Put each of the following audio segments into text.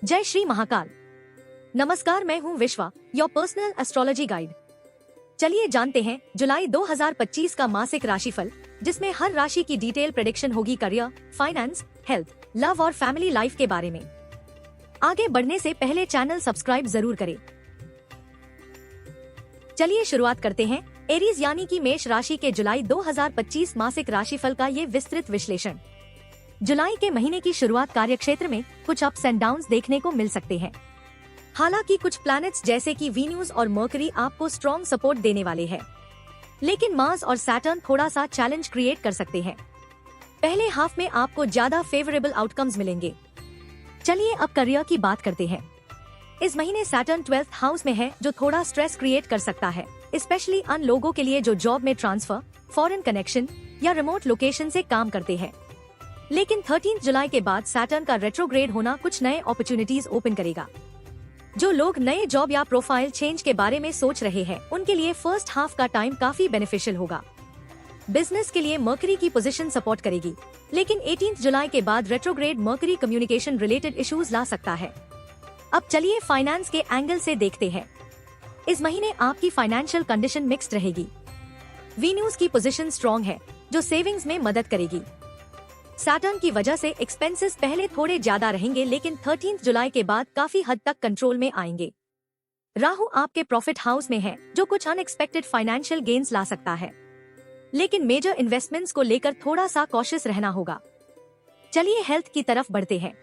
जय श्री महाकाल। नमस्कार, मैं हूँ विश्वा, योर पर्सनल एस्ट्रोलॉजी गाइड। चलिए जानते हैं जुलाई 2025 का मासिक राशिफल, जिसमें हर राशि की डिटेल प्रेडिक्शन होगी करियर, फाइनेंस, हेल्थ, लव और फैमिली लाइफ के बारे में। आगे बढ़ने से पहले चैनल सब्सक्राइब जरूर करें। चलिए शुरुआत करते हैं एरीज यानी कि मेष राशि के जुलाई 2025 मासिक राशिफल का ये विस्तृत विश्लेषण। जुलाई के महीने की शुरुआत कार्यक्षेत्र में कुछ अप्स एंड डाउन्स देखने को मिल सकते हैं। हालांकि कुछ प्लैनेट्स जैसे कि वीनस और मर्करी आपको स्ट्रॉन्ग सपोर्ट देने वाले हैं, लेकिन मार्स और सैटर्न थोड़ा सा चैलेंज क्रिएट कर सकते हैं। पहले हाफ में आपको ज्यादा फेवरेबल आउटकम्स मिलेंगे। चलिए अब करियर की बात करते हैं। इस महीने सैटर्न 12th हाउस में है, जो थोड़ा स्ट्रेस क्रिएट कर सकता है, स्पेशली उन लोगों के लिए जो जॉब में ट्रांसफर, फॉरेन कनेक्शन या रिमोट लोकेशन से काम करते हैं। लेकिन 13 जुलाई के बाद सैटर्न का रेट्रोग्रेड होना कुछ नए अपॉर्चुनिटीज ओपन करेगा। जो लोग नए जॉब या प्रोफाइल चेंज के बारे में सोच रहे हैं, उनके लिए फर्स्ट हाफ का टाइम काफी बेनिफिशियल होगा। बिजनेस के लिए मर्करी की पोजीशन सपोर्ट करेगी, लेकिन 18 जुलाई के बाद retrograde Mercury communication related issues ला सकता है। अब चलिए फाइनेंस के एंगल से देखते हैं। इस महीने आपकी फाइनेंशियल कंडीशन मिक्स्ड रहेगी। वीनस की पोजीशन स्ट्रॉन्ग है, जो सेविंग्स में मदद करेगी। सैटर्न की वजह से एक्सपेंसेस पहले थोड़े ज्यादा रहेंगे, लेकिन 13 जुलाई के बाद काफी हद तक कंट्रोल में आएंगे। राहु आपके प्रॉफिट हाउस में है, जो कुछ अनएक्सपेक्टेड फाइनेंशियल गेन्स ला सकता है, लेकिन मेजर इन्वेस्टमेंट्स को लेकर थोड़ा सा कॉशियस रहना होगा। चलिए हेल्थ की तरफ बढ़ते हैं।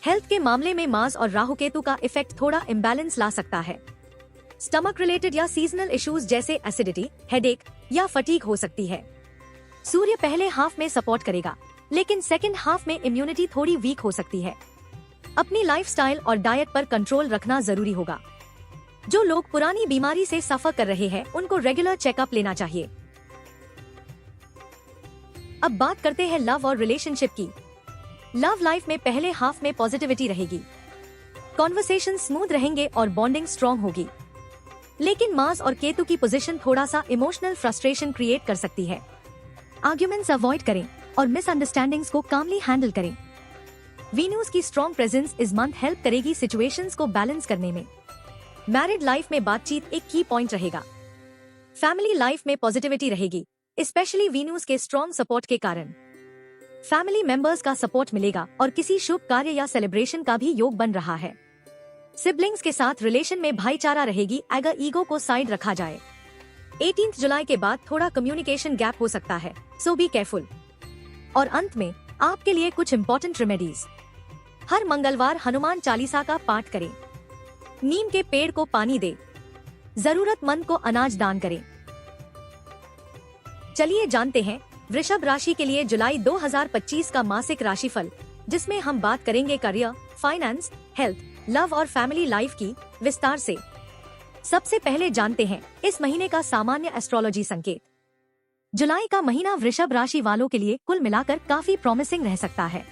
हेल्थ के मामले में मार्स और राहु केतु का इफेक्ट थोड़ा इम्बैलेंस ला सकता है। स्टमक रिलेटेड या सीजनल इश्यूज जैसे एसिडिटी, हेडेक या फटीग हो सकती है। सूर्य पहले हाफ में सपोर्ट करेगा, लेकिन सेकंड हाफ में इम्यूनिटी थोड़ी वीक हो सकती है। अपनी लाइफस्टाइल और डाइट पर कंट्रोल रखना जरूरी होगा। जो लोग पुरानी बीमारी से सफर कर रहे हैं, उनको रेगुलर चेकअप लेना चाहिए। अब बात करते हैं लव और रिलेशनशिप की। लव लाइफ में पहले हाफ में पॉजिटिविटी रहेगी, कॉन्वर्सेशन स्मूथ रहेंगे और बॉन्डिंग स्ट्रॉन्ग होगी। लेकिन मार्स और केतु की पोजीशन थोड़ा सा इमोशनल फ्रस्ट्रेशन क्रिएट कर सकती है। आर्ग्यूमेंट्स अवॉइड करें और मिसअंडरस्टैंडिंग्स को कामली हैंडल करें। वीनस की स्ट्रॉन्ग प्रेजेंस इस मंथ हेल्प करेगी सिचुएशंस को बैलेंस करने में। मैरिड लाइफ में बातचीत एक की पॉइंट रहेगा। फैमिली लाइफ में पॉजिटिविटी रहेगी, स्पेशली वीनस के स्ट्रॉन्ग सपोर्ट के कारण। फैमिली मेंबर्स का सपोर्ट मिलेगा और किसी शुभ कार्य या सेलिब्रेशन का भी योग बन रहा है। सिबलिंग्स के साथ रिलेशन में भाईचारा रहेगी अगर ईगो को साइड रखा जाए। 18 जुलाई के बाद थोड़ा कम्युनिकेशन गैप हो सकता है, सो बी केयरफुल। और अंत में आपके लिए कुछ इम्पोर्टेंट रेमेडीज। हर मंगलवार हनुमान चालीसा का पाठ करें। नीम के पेड़ को पानी दे। जरूरतमंद को अनाज दान करें। चलिए जानते हैं वृषभ राशि के लिए जुलाई 2025 का मासिक राशिफल, जिसमें हम बात करेंगे करियर, फाइनेंस, हेल्थ, लव और फैमिली लाइफ की विस्तार से। सबसे पहले जानते हैं इस महीने का सामान्य एस्ट्रोलॉजी संकेत। जुलाई का महीना वृषभ राशि वालों के लिए कुल मिलाकर काफी प्रॉमिसिंग रह सकता है।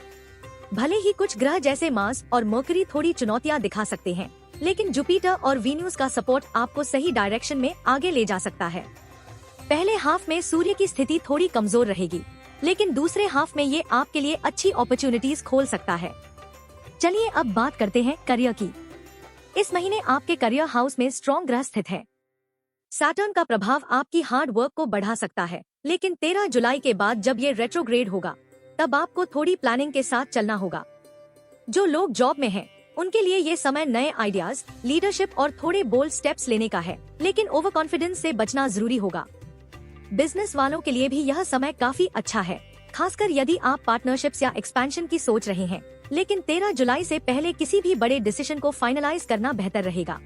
भले ही कुछ ग्रह जैसे मार्स और मर्करी थोड़ी चुनौतियां दिखा सकते हैं, लेकिन जुपिटर और वीनस का सपोर्ट आपको सही डायरेक्शन में आगे ले जा सकता है। पहले हाफ में सूर्य की स्थिति थोड़ी कमजोर रहेगी, लेकिन दूसरे हाफ में ये आपके लिए अच्छी अपॉर्चुनिटीज खोल सकता है। चलिए अब बात करते हैं करियर की। इस महीने आपके करियर हाउस में स्ट्रॉन्ग ग्रह स्थित है। सैटर्न का प्रभाव आपकी हार्ड वर्क को बढ़ा सकता है, लेकिन 13 जुलाई के बाद जब ये रेट्रोग्रेड होगा, तब आपको थोड़ी प्लानिंग के साथ चलना होगा। जो लोग जॉब में हैं, उनके लिए ये समय नए आइडियाज, लीडरशिप और थोड़े बोल्ड स्टेप्स लेने का है, लेकिन ओवर कॉन्फिडेंस से बचना जरूरी होगा। बिजनेस वालों के लिए भी यह समय काफी अच्छा है, खासकर यदि आप पार्टनरशिप्स या एक्सपेंशन की सोच रहे हैं। लेकिन 13 जुलाई से पहले किसी भी बड़े डिसीजन को फाइनलाइज करना बेहतर रहेगा।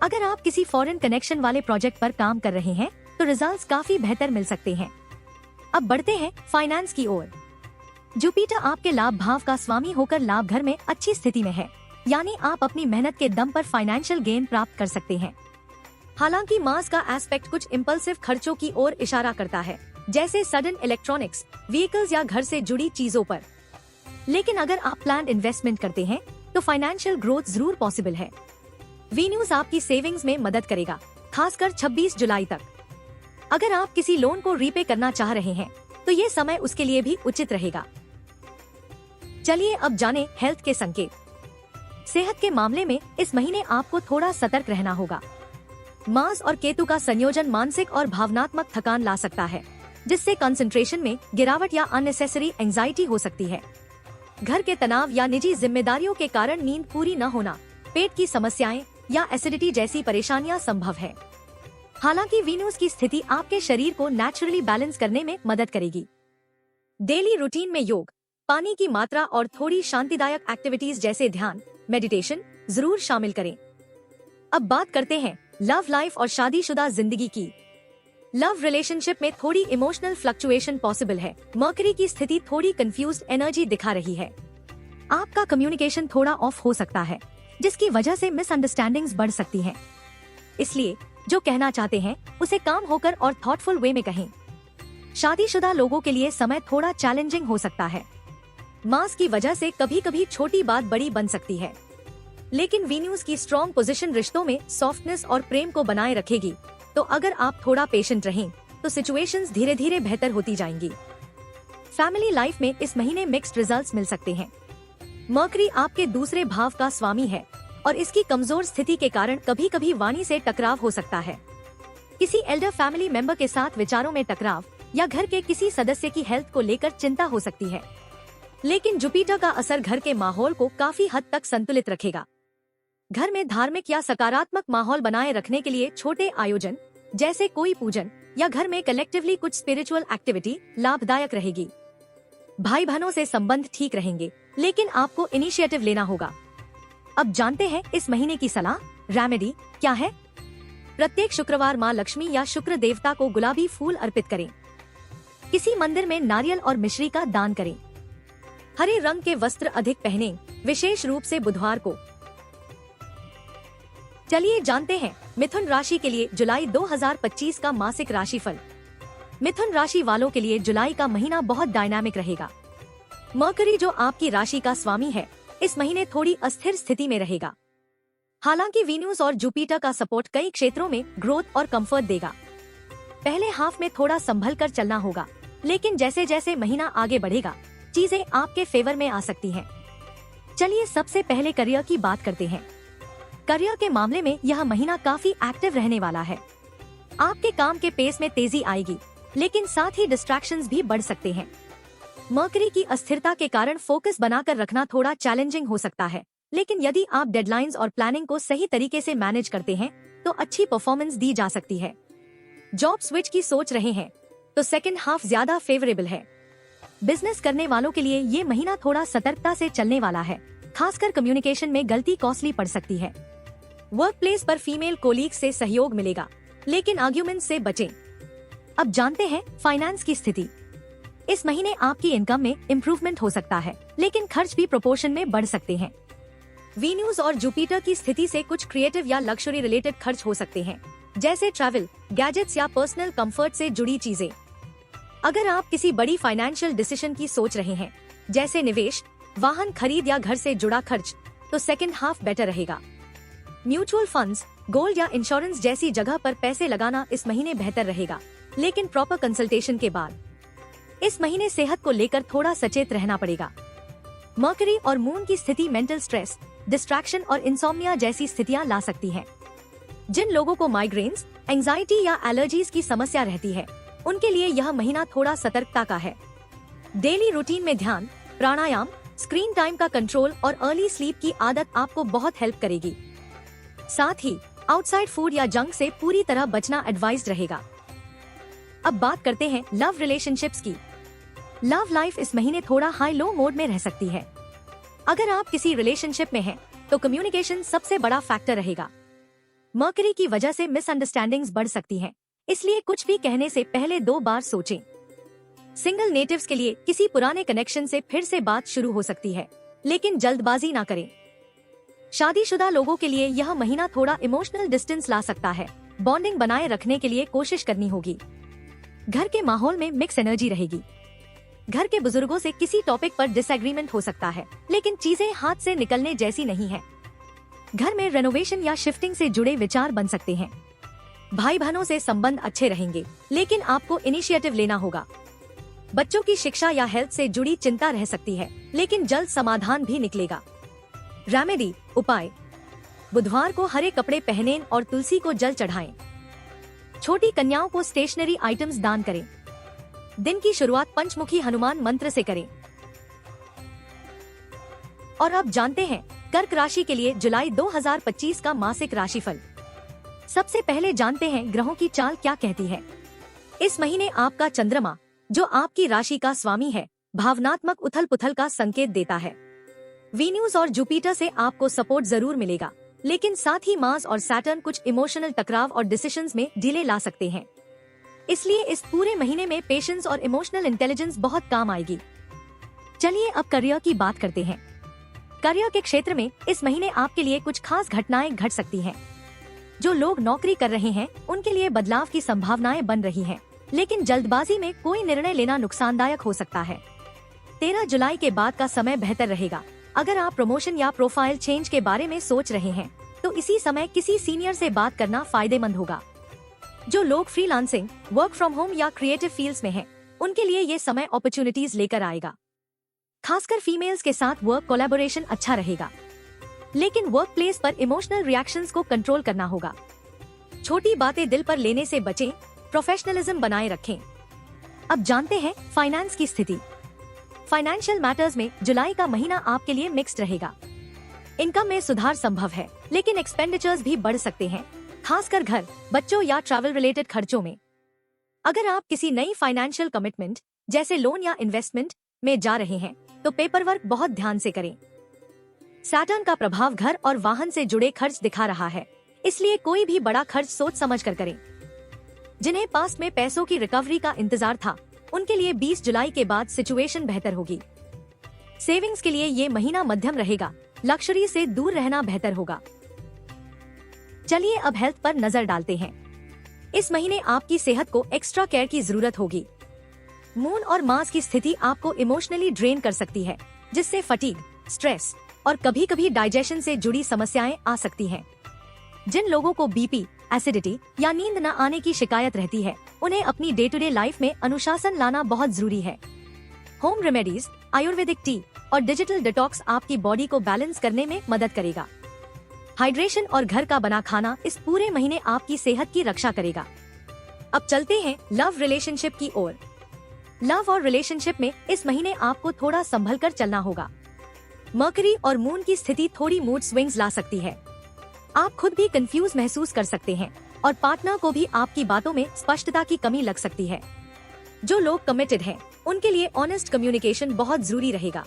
अगर आप किसी फॉरेन कनेक्शन वाले प्रोजेक्ट पर काम कर रहे हैं, तो रिजल्ट्स काफी बेहतर मिल सकते हैं। अब बढ़ते हैं फाइनेंस की ओर। जुपिटर आपके लाभ भाव का स्वामी होकर लाभ घर में अच्छी स्थिति में है, यानी आप अपनी मेहनत के दम पर फाइनेंशियल गेन प्राप्त कर सकते हैं। हालांकि मार्स का एस्पेक्ट कुछ इम्पल्सिव खर्चों की ओर इशारा करता है, जैसे सडन इलेक्ट्रॉनिक्स, व्हीकल्स या घर से जुड़ी चीजों पर। लेकिन अगर आप प्लान्ड इन्वेस्टमेंट करते हैं, तो फाइनेंशियल ग्रोथ जरूर पॉसिबल है। वीनस आपकी सेविंग्स में मदद करेगा, खासकर 26 जुलाई तक। अगर आप किसी लोन को रीपे करना चाह रहे हैं, तो ये समय उसके लिए भी उचित रहेगा। चलिए अब जाने हेल्थ के संकेत। सेहत के मामले में इस महीने आपको थोड़ा सतर्क रहना होगा। मार्स और केतु का संयोजन मानसिक और भावनात्मक थकान ला सकता है, जिससे कंसंट्रेशन में गिरावट या अननेसेसरी एंजाइटी हो सकती है। घर के तनाव या निजी जिम्मेदारियों के कारण नींद पूरी न होना, पेट की समस्याएं या एसिडिटी जैसी परेशानियां संभव है। हालांकि वीनस की स्थिति आपके शरीर को नेचुरली बैलेंस करने में मदद करेगी। डेली रूटीन में योग, पानी की मात्रा और थोड़ी शांतिदायक एक्टिविटीज जैसे ध्यान, मेडिटेशन जरूर शामिल करें। अब बात करते हैं लव लाइफ और शादीशुदा जिंदगी की। लव रिलेशनशिप में थोड़ी इमोशनल फ्लक्चुएशन पॉसिबल है। मर्करी की स्थिति थोड़ी कंफ्यूज्ड एनर्जी दिखा रही है। आपका कम्युनिकेशन थोड़ा ऑफ हो सकता है, जिसकी वजह से मिसअंडरस्टैंडिंग्स बढ़ सकती हैं। इसलिए जो कहना चाहते हैं उसे काम होकर और थॉटफुल वे में कहें। शादीशुदा लोगों के लिए समय थोड़ा चैलेंजिंग हो सकता है। मास की वजह से कभी कभी छोटी बात बड़ी बन सकती है, लेकिन वीनस की स्ट्रॉन्ग पोजीशन रिश्तों में सॉफ्टनेस और प्रेम को बनाए रखेगी। तो अगर आप थोड़ा पेशेंट रहें तो सिचुएशंस धीरे धीरे बेहतर होती जाएंगी। फैमिली लाइफ में इस महीने मिक्स्ड रिजल्ट्स मिल सकते हैं। मर्करी आपके दूसरे भाव का स्वामी है और इसकी कमजोर स्थिति के कारण कभी कभी वाणी से टकराव हो सकता है। किसी एल्डर फैमिली मेंबर के साथ विचारों में टकराव या घर के किसी सदस्य की हेल्थ को लेकर चिंता हो सकती है। लेकिन जुपिटर का असर घर के माहौल को काफी हद तक संतुलित रखेगा। घर में धार्मिक या सकारात्मक माहौल बनाए रखने के लिए छोटे आयोजन जैसे कोई पूजन या घर में कलेक्टिवली कुछ स्पिरिचुअल एक्टिविटी लाभदायक रहेगी। भाई बहनों से संबंध ठीक रहेंगे, लेकिन आपको इनिशिएटिव लेना होगा। अब जानते हैं इस महीने की सलाह, रेमेडी क्या है। प्रत्येक शुक्रवार माँ लक्ष्मी या शुक्र देवता को गुलाबी फूल अर्पित करें। किसी मंदिर में नारियल और मिश्री का दान करें। हरे रंग के वस्त्र अधिक पहनें, विशेष रूप से बुधवार को। चलिए जानते हैं मिथुन राशि के लिए जुलाई 2025 का मासिक राशिफल। मिथुन राशि वालों के लिए जुलाई का महीना बहुत डायनामिक रहेगा। मर्करी जो आपकी राशि का स्वामी है, इस महीने थोड़ी अस्थिर स्थिति में रहेगा। हालांकि वीनस और जुपिटर का सपोर्ट कई क्षेत्रों में ग्रोथ और कंफर्ट देगा। पहले हाफ में थोड़ा संभल कर चलना होगा, लेकिन जैसे जैसे महीना आगे बढ़ेगा चीजें आपके फेवर में आ सकती हैं। चलिए सबसे पहले करियर की बात करते हैं। करियर के मामले में यह महीना काफी एक्टिव रहने वाला है। आपके काम के पेस में तेजी आएगी, लेकिन साथ ही डिस्ट्रैक्शंस भी बढ़ सकते हैं। मर्करी की अस्थिरता के कारण फोकस बनाकर रखना थोड़ा चैलेंजिंग हो सकता है, लेकिन यदि आप डेडलाइंस और प्लानिंग को सही तरीके से मैनेज करते हैं तो अच्छी परफॉर्मेंस दी जा सकती है। जॉब स्विच की सोच रहे हैं तो सेकंड हाफ ज्यादा फेवरेबल है। बिजनेस करने वालों के लिए ये महीना थोड़ा सतर्कता से चलने वाला है, खासकर कम्युनिकेशन में गलती कॉस्टली पड़ सकती है। वर्क प्लेस पर फीमेल कोलीग से सहयोग मिलेगा, लेकिन आर्ग्यूमेंट से बचें। अब जानते हैं फाइनेंस की स्थिति। इस महीने आपकी इनकम में इम्प्रूवमेंट हो सकता है, लेकिन खर्च भी प्रोपोर्शन में बढ़ सकते हैं। वीनस और जुपिटर की स्थिति से कुछ क्रिएटिव या लग्जरी रिलेटेड खर्च हो सकते हैं, जैसे ट्रैवल, गैजेट्स या पर्सनल कंफर्ट से जुड़ी चीजें। अगर आप किसी बड़ी फाइनेंशियल डिसीजन की सोच रहे हैं, जैसे निवेश, वाहन खरीद या घर से जुड़ा खर्च, तो सेकंड हाफ बेटर रहेगा। म्यूचुअल फंड्स, गोल्ड या इंश्योरेंस जैसी जगह पर पैसे लगाना इस महीने बेहतर रहेगा, लेकिन प्रॉपर कंसल्टेशन के बाद। इस महीने सेहत को लेकर थोड़ा सचेत रहना पड़ेगा। मर्करी और मून की स्थिति मेंटल स्ट्रेस, डिस्ट्रैक्शन और इंसोम्निया जैसी स्थितियां ला सकती है। जिन लोगों को माइग्रेन्स, एंजाइटी या एलर्जीज की समस्या रहती है, उनके लिए यह महीना थोड़ा सतर्कता का है। डेली रूटीन में ध्यान, प्राणायाम, स्क्रीन टाइम का कंट्रोल और अर्ली स्लीप की आदत आपको बहुत हेल्प करेगी। साथ ही आउटसाइड फूड या जंक से पूरी तरह बचना एडवाइज्ड रहेगा। अब बात करते हैं लव रिलेशनशिप्स की। लव लाइफ इस महीने थोड़ा हाई लो मोड में रह सकती है। अगर आप किसी रिलेशनशिप में हैं, तो कम्युनिकेशन सबसे बड़ा फैक्टर रहेगा। मर्करी की वजह से मिसअंडरस्टैंडिंग्स बढ़ सकती हैं, इसलिए कुछ भी कहने से पहले 2 बार सोचें। सिंगल नेटिव्स के लिए किसी पुराने कनेक्शन से फिर से बात शुरू हो सकती है, लेकिन जल्दबाजी ना करें। शादीशुदा लोगों के लिए यह महीना थोड़ा इमोशनल डिस्टेंस ला सकता है। बॉन्डिंग बनाए रखने के लिए कोशिश करनी होगी। घर के माहौल में मिक्स एनर्जी रहेगी। घर के बुजुर्गों से किसी टॉपिक पर डिसएग्रीमेंट हो सकता है, लेकिन चीजें हाथ से निकलने जैसी नहीं है। घर में रेनोवेशन या शिफ्टिंग से जुड़े विचार बन सकते हैं। भाई बहनों से संबंध अच्छे रहेंगे, लेकिन आपको इनिशिएटिव लेना होगा। बच्चों की शिक्षा या हेल्थ से जुड़ी चिंता रह सकती है, लेकिन जल्द समाधान भी निकलेगा। रेमेडी उपाय: बुधवार को हरे कपड़े पहनें और तुलसी को जल चढ़ाएं। छोटी कन्याओं को स्टेशनरी आइटम्स दान करें। दिन की शुरुआत पंचमुखी हनुमान मंत्र से करें। और अब जानते हैं कर्क राशि के लिए जुलाई 2025 का मासिक राशिफल। सबसे पहले जानते हैं ग्रहों की चाल क्या कहती है। इस महीने आपका चंद्रमा, जो आपकी राशि का स्वामी है, भावनात्मक उथल पुथल का संकेत देता है। वीनस और जुपिटर से आपको सपोर्ट जरूर मिलेगा, लेकिन साथ ही मार्स और सैटर्न कुछ इमोशनल टकराव और डिसीजंस में डिले ला सकते हैं। इसलिए इस पूरे महीने में पेशेंस और इमोशनल इंटेलिजेंस बहुत काम आएगी। चलिए अब करियर की बात करते हैं। करियर के क्षेत्र में इस महीने आपके लिए कुछ खास घटनाएं घट सकती हैं। जो लोग नौकरी कर रहे हैं उनके लिए बदलाव की संभावनाएं बन रही हैं, लेकिन जल्दबाजी में कोई निर्णय लेना नुकसानदायक हो सकता है। 13 जुलाई के बाद का समय बेहतर रहेगा। अगर आप प्रमोशन या प्रोफाइल चेंज के बारे में सोच रहे हैं तो इसी समय किसी सीनियर से बात करना फायदेमंद होगा। जो लोग फ्रीलांसिंग, वर्क फ्रॉम होम या क्रिएटिव फील्ड्स में हैं, उनके लिए ये समय अपॉर्चुनिटीज लेकर आएगा। खासकर फीमेल्स के साथ वर्क कोलैबोरेशन अच्छा रहेगा, लेकिन वर्क प्लेस पर इमोशनल रिएक्शंस को कंट्रोल करना होगा। छोटी बातें दिल पर लेने से बचें, प्रोफेशनलिज्म बनाए रखें। अब जानते हैं फाइनेंस की स्थिति। फाइनेंशियल मैटर्स में जुलाई का महीना आपके लिए मिक्स्ड रहेगा। इनकम में सुधार संभव है, लेकिन एक्सपेंडिचर्स भी बढ़ सकते हैं, खासकर घर, बच्चों या ट्रैवल रिलेटेड खर्चों में। अगर आप किसी नई फाइनेंशियल कमिटमेंट जैसे लोन या इन्वेस्टमेंट में जा रहे हैं तो पेपर वर्क बहुत ध्यान से करें। सैटर्न का प्रभाव घर और वाहन से जुड़े खर्च दिखा रहा है, इसलिए कोई भी बड़ा खर्च सोच समझ कर करें। जिन्हें पास्ट में पैसों की रिकवरी का इंतजार था, उनके लिए 20 जुलाई के बाद सिचुएशन बेहतर होगी। सेविंग्स के लिए ये महीना मध्यम रहेगा, लग्जरी से दूर रहना बेहतर होगा। चलिए अब हेल्थ पर नजर डालते हैं। इस महीने आपकी सेहत को एक्स्ट्रा केयर की जरूरत होगी। मून और मार्स की स्थिति आपको इमोशनली ड्रेन कर सकती है, जिससे फटीग, स्ट्रेस और कभी कभी डाइजेशन से जुड़ी समस्याएं आ सकती हैं। जिन लोगों को बीपी, एसिडिटी या नींद न आने की शिकायत रहती है, उन्हें अपनी डे टू डे लाइफ में अनुशासन लाना बहुत जरूरी है। होम रेमेडीज, आयुर्वेदिक टी और डिजिटल डिटॉक्स आपकी बॉडी को बैलेंस करने में मदद करेगा। हाइड्रेशन और घर का बना खाना इस पूरे महीने आपकी सेहत की रक्षा करेगा। अब चलते हैं लव रिलेशनशिप की ओर। लव और रिलेशनशिप में इस महीने आपको थोड़ा संभल कर चलना होगा। मर्करी और मून की स्थिति थोड़ी मूड स्विंग्स ला सकती है। आप खुद भी कंफ्यूज महसूस कर सकते हैं और पार्टनर को भी आपकी बातों में स्पष्टता की कमी लग सकती है। जो लोग कमिटेड हैं, उनके लिए ऑनेस्ट कम्युनिकेशन बहुत जरूरी रहेगा।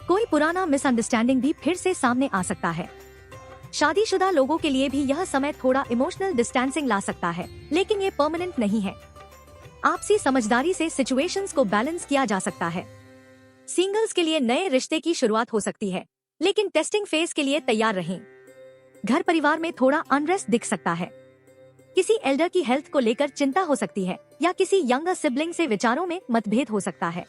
कोई पुराना मिसअंडरस्टैंडिंग भी फिर से सामने आ सकता है। शादीशुदा लोगों के लिए भी यह समय थोड़ा इमोशनल डिस्टेंसिंग ला सकता है, लेकिन ये परमानेंट नहीं है। आपसी समझदारी से सिचुएशंस को बैलेंस किया जा सकता है। सिंगल्स के लिए नए रिश्ते की शुरुआत हो सकती है, लेकिन टेस्टिंग फेज के लिए तैयार रहें। घर परिवार में थोड़ा अनरेस्ट दिख सकता है। किसी एल्डर की हेल्थ को लेकर चिंता हो सकती है या किसी यंगर सिबलिंग से विचारों में मतभेद हो सकता है।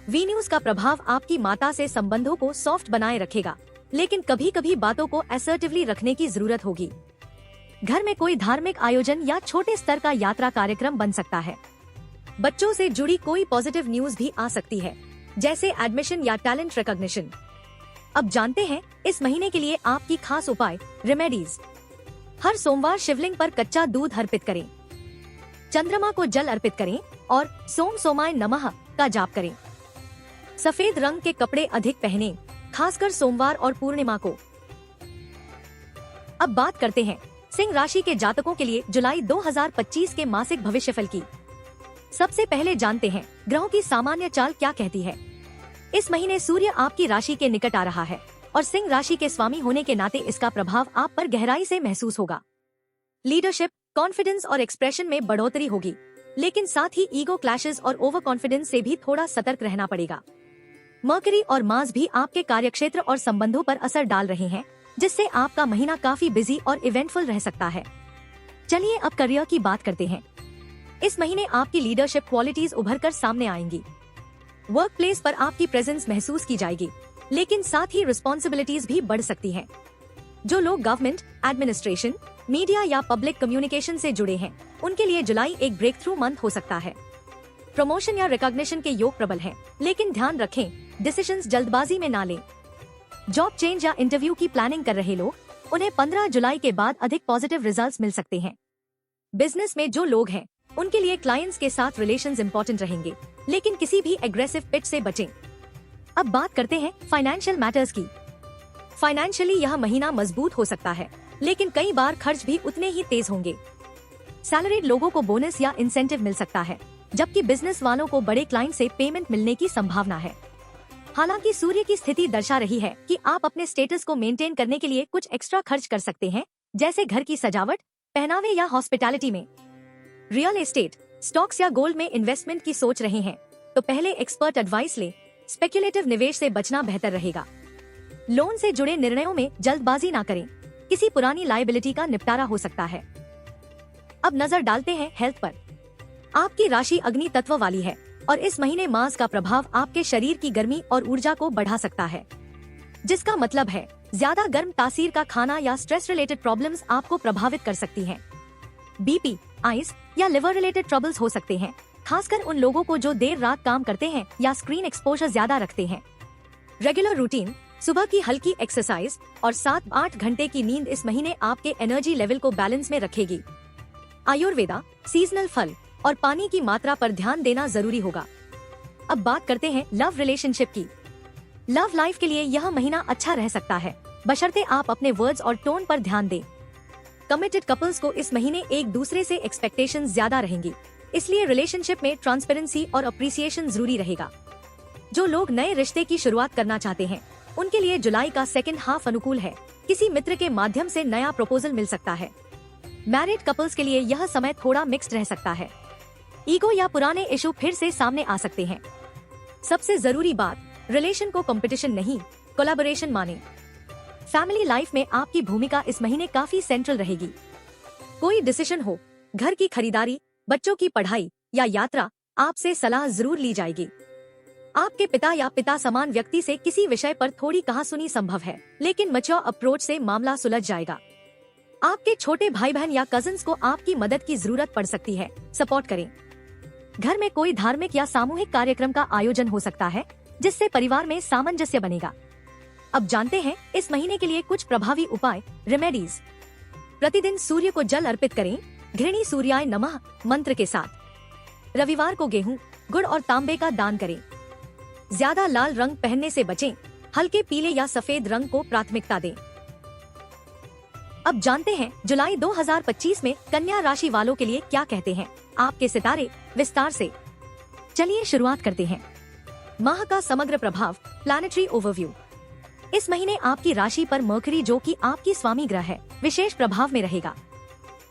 वीनस का प्रभाव आपकी माता से संबंधों को सॉफ्ट बनाए रखेगा, लेकिन कभी कभी बातों को असर्टिवली रखने की जरूरत होगी। घर में कोई धार्मिक आयोजन या छोटे स्तर का यात्रा कार्यक्रम बन सकता है। बच्चों से जुड़ी कोई पॉजिटिव न्यूज भी आ सकती है, जैसे एडमिशन या टैलेंट रिकॉग्निशन। अब जानते हैं इस महीने के लिए आपकी खास उपाय, रेमेडीज। हर सोमवार शिवलिंग पर कच्चा दूध अर्पित करें, चंद्रमा को जल अर्पित करें और सोम सोमाय नमः का जाप करें। सफेद रंग के कपड़े अधिक पहनें, खासकर सोमवार और पूर्णिमा को। अब बात करते हैं सिंह राशि के जातकों के लिए जुलाई 2025 के मासिक भविष्यफल की। सबसे पहले जानते हैं ग्रहों की सामान्य चाल क्या कहती है। इस महीने सूर्य आपकी राशि के निकट आ रहा है और सिंह राशि के स्वामी होने के नाते इसका प्रभाव आप पर गहराई से महसूस होगा। लीडरशिप, कॉन्फिडेंस और एक्सप्रेशन में बढ़ोतरी होगी, लेकिन साथ ही ईगो क्लैशेस और ओवर कॉन्फिडेंस से भी थोड़ा सतर्क रहना पड़ेगा। मर्करी और मार्स भी आपके कार्यक्षेत्र और संबंधों पर असर डाल रहे हैं, जिससे आपका महीना काफी बिजी और इवेंटफुल रह सकता है। चलिए अब करियर की बात करते हैं। इस महीने आपकी लीडरशिप क्वालिटीज उभर कर सामने आएंगी। वर्क प्लेस पर आपकी प्रेजेंस महसूस की जाएगी, लेकिन साथ ही रिस्पॉन्सिबिलिटीज भी बढ़ सकती हैं। जो लोग गवर्नमेंट, एडमिनिस्ट्रेशन, मीडिया या पब्लिक कम्युनिकेशन से जुड़े हैं, उनके लिए जुलाई एक ब्रेक थ्रू मंथ हो सकता है। प्रमोशन या रिकॉग्निशन के योग प्रबल हैं, लेकिन ध्यान रखें डिसीजंस जल्दबाजी में ना लें। जॉब चेंज या इंटरव्यू की प्लानिंग कर रहे लोग, उन्हें 15 जुलाई के बाद अधिक पॉजिटिव रिजल्ट्स मिल सकते हैं। बिजनेस में जो लोग हैं, उनके लिए क्लाइंट्स के साथ रिलेशंस इंपॉर्टेंट रहेंगे, लेकिन किसी भी एग्रेसिव पिच से बचें। अब बात करते हैं फाइनेंशियल मैटर्स की। फाइनेंशियली यह महीना मजबूत हो सकता है, लेकिन कई बार खर्च भी उतने ही तेज होंगे। सैलरीड लोगों को बोनस या इंसेंटिव मिल सकता है, जबकि बिजनेस वालों को बड़े क्लाइंट से पेमेंट मिलने की संभावना है। हालांकि सूर्य की स्थिति दर्शा रही है कि आप अपने स्टेटस को मेंटेन करने के लिए कुछ एक्स्ट्रा खर्च कर सकते हैं, जैसे घर की सजावट, पहनावे या हॉस्पिटैलिटी में। रियल एस्टेट, स्टॉक्स या गोल्ड में इन्वेस्टमेंट की सोच रहे हैं तो पहले एक्सपर्ट एडवाइस ले। स्पेक्युलेटिव निवेश से बचना बेहतर रहेगा। लोन से जुड़े निर्णयों में जल्दबाजी ना करें, किसी पुरानी लायबिलिटी का निपटारा हो सकता है। अब नजर डालते हैं हेल्थ पर। आपकी राशि अग्नि तत्व वाली है और इस महीने मास का प्रभाव आपके शरीर की गर्मी और ऊर्जा को बढ़ा सकता है, जिसका मतलब है ज्यादा गर्म तासीर का खाना या स्ट्रेस रिलेटेड प्रॉब्लम्स आपको प्रभावित कर सकती हैं। बीपी, आइज या लिवर रिलेटेड ट्रबल्स हो सकते हैं, खासकर उन लोगों को जो देर रात काम करते हैं या स्क्रीन एक्सपोजर ज्यादा रखते हैं। रेगुलर रूटीन, सुबह की हल्की एक्सरसाइज और 7-8 घंटे की नींद इस महीने आपके एनर्जी लेवल को बैलेंस में रखेगी। आयुर्वेदा, सीजनल फल और पानी की मात्रा पर ध्यान देना जरूरी होगा। अब बात करते हैं लव रिलेशनशिप की। लव लाइफ के लिए यह महीना अच्छा रह सकता है, बशर्ते आप अपने वर्ड्स और टोन पर ध्यान दें। कमिटेड कपल्स को इस महीने एक दूसरे से एक्सपेक्टेशंस ज्यादा रहेंगी, इसलिए रिलेशनशिप में ट्रांसपेरेंसी और अप्रिसिएशन जरूरी रहेगा। जो लोग नए रिश्ते की शुरुआत करना चाहते हैं, उनके लिए जुलाई का सेकंड हाफ अनुकूल है। किसी मित्र के माध्यम से नया प्रपोजल मिल सकता है। मैरिड कपल्स के लिए यह समय थोड़ा मिक्स्ड रह सकता है। ईगो या पुराने इशू फिर से सामने आ सकते हैं। सबसे जरूरी बात, रिलेशन को कंपटीशन नहीं, कोलैबोरेशन माने। फैमिली लाइफ में आपकी भूमिका इस महीने काफी सेंट्रल रहेगी। कोई डिसीजन हो, घर की खरीदारी, बच्चों की पढ़ाई या यात्रा, आपसे सलाह जरूर ली जाएगी। आपके पिता या पिता समान व्यक्ति से किसी विषय पर थोड़ी कहासुनी संभव है, लेकिन मैच्योर अप्रोच से मामला सुलझ जाएगा। आपके छोटे भाई बहन या कजिन्स को आपकी मदद की जरूरत पड़ सकती है, सपोर्ट करें। घर में कोई धार्मिक या सामूहिक कार्यक्रम का आयोजन हो सकता है, जिससे परिवार में सामंजस्य बनेगा। अब जानते हैं इस महीने के लिए कुछ प्रभावी उपाय, रेमेडीज। प्रतिदिन सूर्य को जल अर्पित करें, घृणी सूर्याय नमः मंत्र के साथ। रविवार को गेहूं, गुड़ और तांबे का दान करें। ज्यादा लाल रंग पहनने से बचें, हल्के पीले या सफेद रंग को प्राथमिकता दें। अब जानते हैं जुलाई 2025 में कन्या राशि वालों के लिए क्या कहते हैं आपके सितारे, विस्तार से। चलिए शुरुआत करते हैं। माह का समग्र प्रभाव, प्लैनेटरी ओवरव्यू। इस महीने आपकी राशि पर मर्करी, जो कि आपकी स्वामी ग्रह है, विशेष प्रभाव में रहेगा।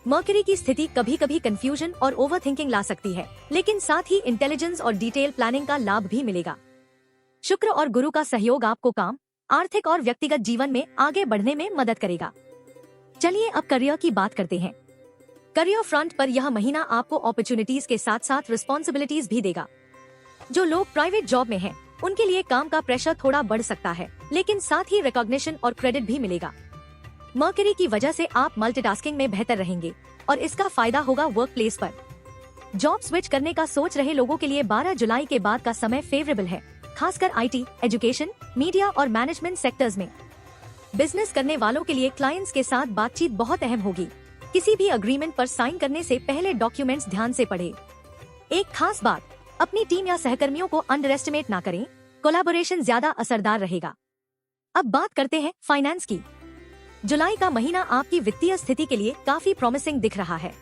मर्करी की स्थिति कभी कभी कंफ्यूजन और ओवरथिंकिंग ला सकती है, लेकिन साथ ही इंटेलिजेंस और डिटेल प्लानिंग का लाभ भी मिलेगा। शुक्र और गुरु का सहयोग आपको काम, आर्थिक और व्यक्तिगत जीवन में आगे बढ़ने में मदद करेगा। चलिए अब करियर की बात करते हैं। करियर फ्रंट पर यह महीना आपको अपॉर्चुनिटीज के साथ साथ रिस्पॉन्सिबिलिटीज भी देगा। जो लोग प्राइवेट जॉब में हैं, उनके लिए काम का प्रेशर थोड़ा बढ़ सकता है, लेकिन साथ ही रिकॉग्निशन और क्रेडिट भी मिलेगा। मर्करी की वजह से आप मल्टीटास्किंग में बेहतर रहेंगे और इसका फायदा होगा वर्क प्लेस पर। जॉब स्विच करने का सोच रहे लोगों के लिए 12 जुलाई के बाद का समय फेवरेबल है, खासकर आईटी, एजुकेशन, मीडिया और मैनेजमेंट सेक्टर्स में। बिजनेस करने वालों के लिए क्लाइंट्स के साथ बातचीत बहुत अहम होगी। किसी भी अग्रीमेंट पर साइन करने से पहले डॉक्यूमेंट्स ध्यान से पढ़ें। एक खास बात, अपनी टीम या सहकर्मियों को अंडर एस्टिमेट ना करें, कोलैबोरेशन ज्यादा असरदार रहेगा। अब बात करते हैं फाइनेंस की। जुलाई का महीना आपकी वित्तीय स्थिति के लिए काफी प्रॉमिसिंग दिख रहा है।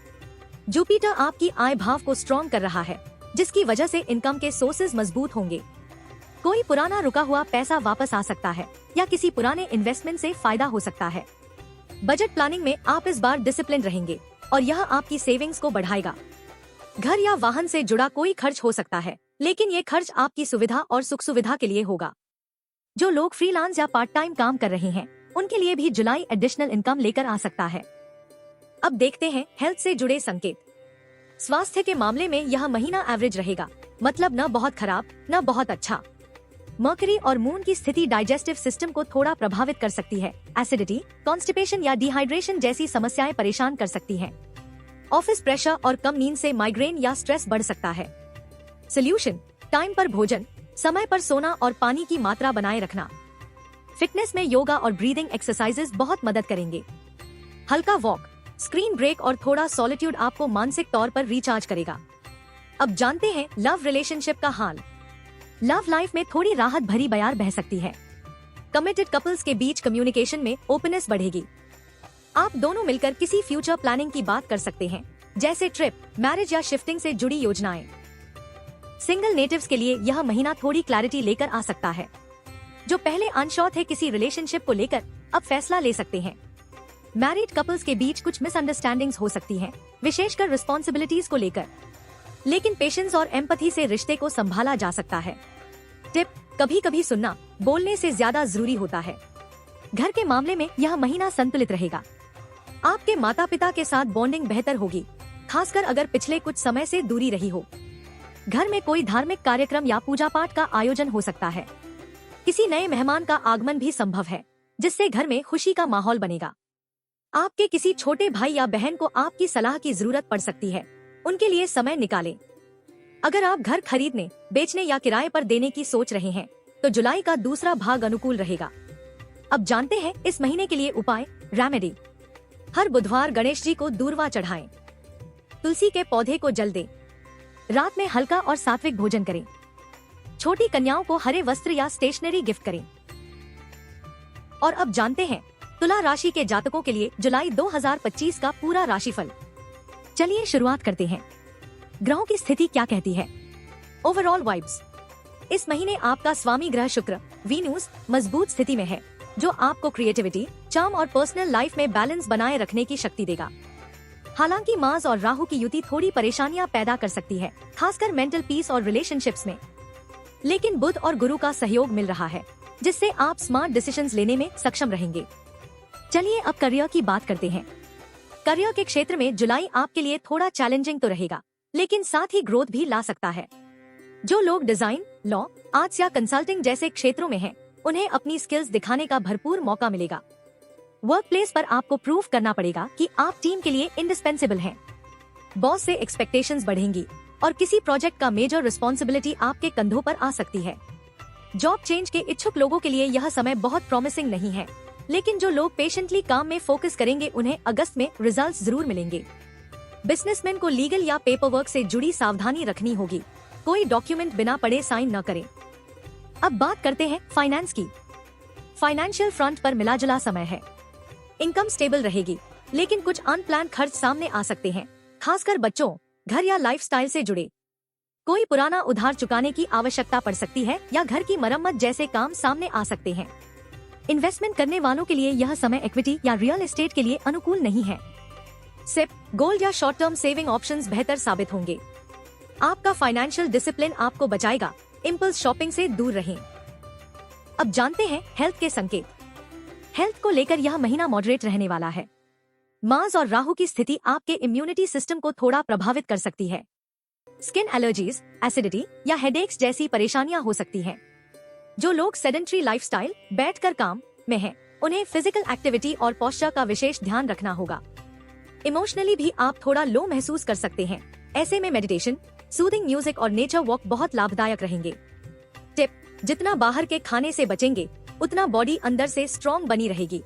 जुपिटर आपकी आय भाव को स्ट्रॉन्ग कर रहा है, जिसकी वजह से इनकम के सोर्सेज मजबूत होंगे। कोई पुराना रुका हुआ पैसा वापस आ सकता है या किसी पुराने इन्वेस्टमेंट से फायदा हो सकता है। बजट प्लानिंग में आप इस बार डिसिप्लिन रहेंगे और यह आपकी सेविंग्स को बढ़ाएगा। घर या वाहन से जुड़ा कोई खर्च हो सकता है, लेकिन ये खर्च आपकी सुविधा और सुख सुविधा के लिए होगा। जो लोग फ्रीलांस या पार्ट टाइम काम कर रहे हैं, उनके लिए भी जुलाई एडिशनल इनकम लेकर आ सकता है। अब देखते हैं हेल्थ से जुड़े संकेत। स्वास्थ्य के मामले में यह महीना एवरेज रहेगा, मतलब न बहुत खराब न बहुत अच्छा। मर्करी और मून की स्थिति डाइजेस्टिव सिस्टम को थोड़ा प्रभावित कर सकती है। एसिडिटी, कॉन्स्टिपेशन या डिहाइड्रेशन जैसी समस्याएं परेशान कर सकती हैं। ऑफिस प्रेशर और कम नींद से माइग्रेन या स्ट्रेस बढ़ सकता है। सोल्यूशन, टाइम पर भोजन, समय पर सोना और पानी की मात्रा बनाए रखना। फिटनेस में योगा और ब्रीदिंग एक्सरसाइजेस बहुत मदद करेंगे। हल्का वॉक, स्क्रीन ब्रेक और थोड़ा सॉलिट्यूड आपको मानसिक तौर पर रिचार्ज करेगा। अब जानते हैं लव रिलेशनशिप का हाल। लव लाइफ में थोड़ी राहत भरी बयार बह सकती है। कमिटेड कपल्स के बीच कम्युनिकेशन में ओपननेस बढ़ेगी। आप दोनों मिलकर किसी फ्यूचर प्लानिंग की बात कर सकते हैं, जैसे ट्रिप, मैरिज या शिफ्टिंग से जुड़ी योजनाएं। सिंगल नेटिव्स के लिए यह महीना थोड़ी क्लैरिटी लेकर आ सकता है। जो पहले अनश्योर थे किसी रिलेशनशिप को लेकर, अब फैसला ले सकते हैं। मैरिड कपल्स के बीच कुछ मिसअंडरस्टैंडिंग्स हो सकती हैं, विशेषकर रिस्पॉन्सिबिलिटीज को लेकर, लेकिन पेशेंस और एम्पैथी से रिश्ते को संभाला जा सकता है। टिप: कभी कभी सुनना बोलने से ज्यादा जरूरी होता है। घर के मामले में यह महीना संतुलित रहेगा। आपके माता पिता के साथ बॉन्डिंग बेहतर होगी, खासकर अगर पिछले कुछ समय से दूरी रही हो। घर में कोई धार्मिक कार्यक्रम या पूजा पाठ का आयोजन हो सकता है। किसी नए मेहमान का आगमन भी संभव है, जिससे घर में खुशी का माहौल बनेगा। आपके किसी छोटे भाई या बहन को आपकी सलाह की जरूरत पड़ सकती है, उनके लिए समय निकालें। अगर आप घर खरीदने, बेचने या किराए पर देने की सोच रहे हैं, तो जुलाई का दूसरा भाग अनुकूल रहेगा। अब जानते हैं इस महीने के लिए उपाय, रेमेडी। हर बुधवार गणेश जी को दूर्वा चढ़ाएं। तुलसी के पौधे को जल दें। रात में हल्का और सात्विक भोजन करें। छोटी कन्याओं को हरे वस्त्र या स्टेशनरी गिफ्ट करें। और अब जानते हैं तुला राशि के जातकों के लिए जुलाई 2025 का पूरा राशिफल। चलिए शुरुआत करते हैं। ग्रहों की स्थिति क्या कहती है? Overall vibes. इस महीने आपका स्वामी ग्रह शुक्र, वीनस, मजबूत स्थिति में है, जो आपको क्रिएटिविटी, चार्म और पर्सनल लाइफ में बैलेंस बनाए रखने की शक्ति देगा। हालांकि मार्स और राहु की युति थोड़ी परेशानियां पैदा कर सकती है, खासकर मेंटल पीस और रिलेशनशिप्स में। लेकिन बुध और गुरु का सहयोग मिल रहा है, जिससे आप स्मार्ट डिसीजंस लेने में सक्षम रहेंगे। चलिए अब करियर की बात करते हैं। करियर के क्षेत्र में जुलाई आपके लिए थोड़ा चैलेंजिंग तो रहेगा, लेकिन साथ ही ग्रोथ भी ला सकता है। जो लोग डिजाइन, लॉ, आर्ट्स या कंसल्टिंग जैसे क्षेत्रों में हैं, उन्हें अपनी स्किल्स दिखाने का भरपूर मौका मिलेगा। वर्क प्लेस पर आपको प्रूव करना पड़ेगा कि आप टीम के लिए इंडिस्पेंसिबल हैं। बॉस से एक्सपेक्टेशंस बढ़ेंगी और किसी प्रोजेक्ट का मेजर रिस्पॉन्सिबिलिटी आपके कंधों पर आ सकती है। जॉब चेंज के इच्छुक लोगों के लिए यह समय बहुत प्रॉमिसिंग नहीं है, लेकिन जो लोग पेशेंटली काम में फोकस करेंगे उन्हें अगस्त में रिजल्ट्स जरूर मिलेंगे। बिजनेसमैन को लीगल या पेपर वर्क से जुड़ी सावधानी रखनी होगी। कोई डॉक्यूमेंट बिना पढ़े साइन न करें। अब बात करते हैं फाइनेंस की। फाइनेंशियल फ्रंट पर मिलाजुला समय है। इनकम स्टेबल रहेगी, लेकिन कुछ अनप्लान्ड खर्च सामने आ सकते हैं, खासकर बच्चों, घर या लाइफस्टाइल से जुड़े। कोई पुराना उधार चुकाने की आवश्यकता पड़ सकती है या घर की मरम्मत जैसे काम सामने आ सकते हैं। इन्वेस्टमेंट करने वालों के लिए यह समय इक्विटी या रियल एस्टेट के लिए अनुकूल नहीं है। सिप, गोल्ड या शॉर्ट टर्म सेविंग ऑप्शंस बेहतर साबित होंगे। आपका फाइनेंशियल डिसिप्लिन आपको बचाएगा। इम्पल्स शॉपिंग से दूर रहें। अब जानते हैं हेल्थ के संकेत। हेल्थ को लेकर यह महीना मॉडरेट रहने वाला है। मार्स और राहु की स्थिति आपके इम्यूनिटी सिस्टम को थोड़ा प्रभावित कर सकती है। स्किन एलर्जीज, एसिडिटी या हेडेक्स जैसी परेशानियां हो सकती हैं। जो लोग सेडेंट्री लाइफस्टाइल, बैठकर काम में हैं, उन्हें फिजिकल एक्टिविटी और पोस्चर का विशेष ध्यान रखना होगा। इमोशनली भी आप थोड़ा लो महसूस कर सकते हैं। ऐसे में मेडिटेशन, सूदिंग म्यूजिक और नेचर वॉक बहुत लाभदायक रहेंगे। टिप: जितना बाहर के खाने से बचेंगे, उतना बॉडी अंदर से स्ट्रॉन्ग बनी रहेगी।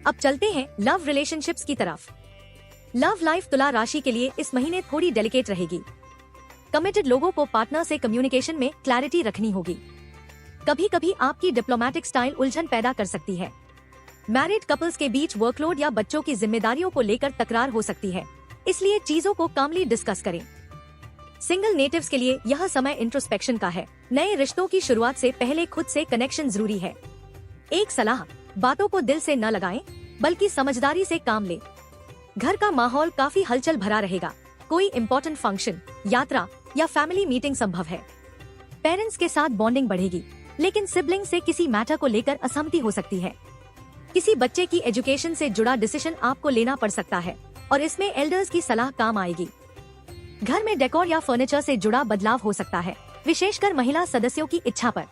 अब चलते हैं लव रिलेशनशिप्स की तरफ। लव लाइफ तुला राशि के लिए इस महीने थोड़ी डेलिकेट रहेगी। कमिटेड लोगों को पार्टनर से कम्युनिकेशन में क्लैरिटी रखनी होगी। कभी कभी आपकी डिप्लोमेटिक स्टाइल उलझन पैदा कर सकती है। मैरिड कपल्स के बीच वर्कलोड या बच्चों की जिम्मेदारियों को लेकर तकरार हो सकती है, इसलिए चीजों को कामली डिस्कस करें। सिंगल नेटिव्स के लिए यह समय इंट्रोस्पेक्शन का है। नए रिश्तों की शुरुआत से पहले खुद से कनेक्शन जरूरी है। एक सलाह: बातों को दिल से न लगाएं, बल्कि समझदारी से काम लें। घर का माहौल काफी हलचल भरा रहेगा। कोई इम्पोर्टेंट फंक्शन, यात्रा या फैमिली मीटिंग संभव है। पेरेंट्स के साथ बॉन्डिंग बढ़ेगी, लेकिन सिबलिंग से किसी मैटर को लेकर असहमति हो सकती है। किसी बच्चे की एजुकेशन से जुड़ा डिसीजन आपको लेना पड़ सकता है और इसमें एल्डर्स की सलाह काम आएगी। घर में डेकोर या फर्नीचर से जुड़ा बदलाव हो सकता है, विशेषकर महिला सदस्यों की इच्छा पर।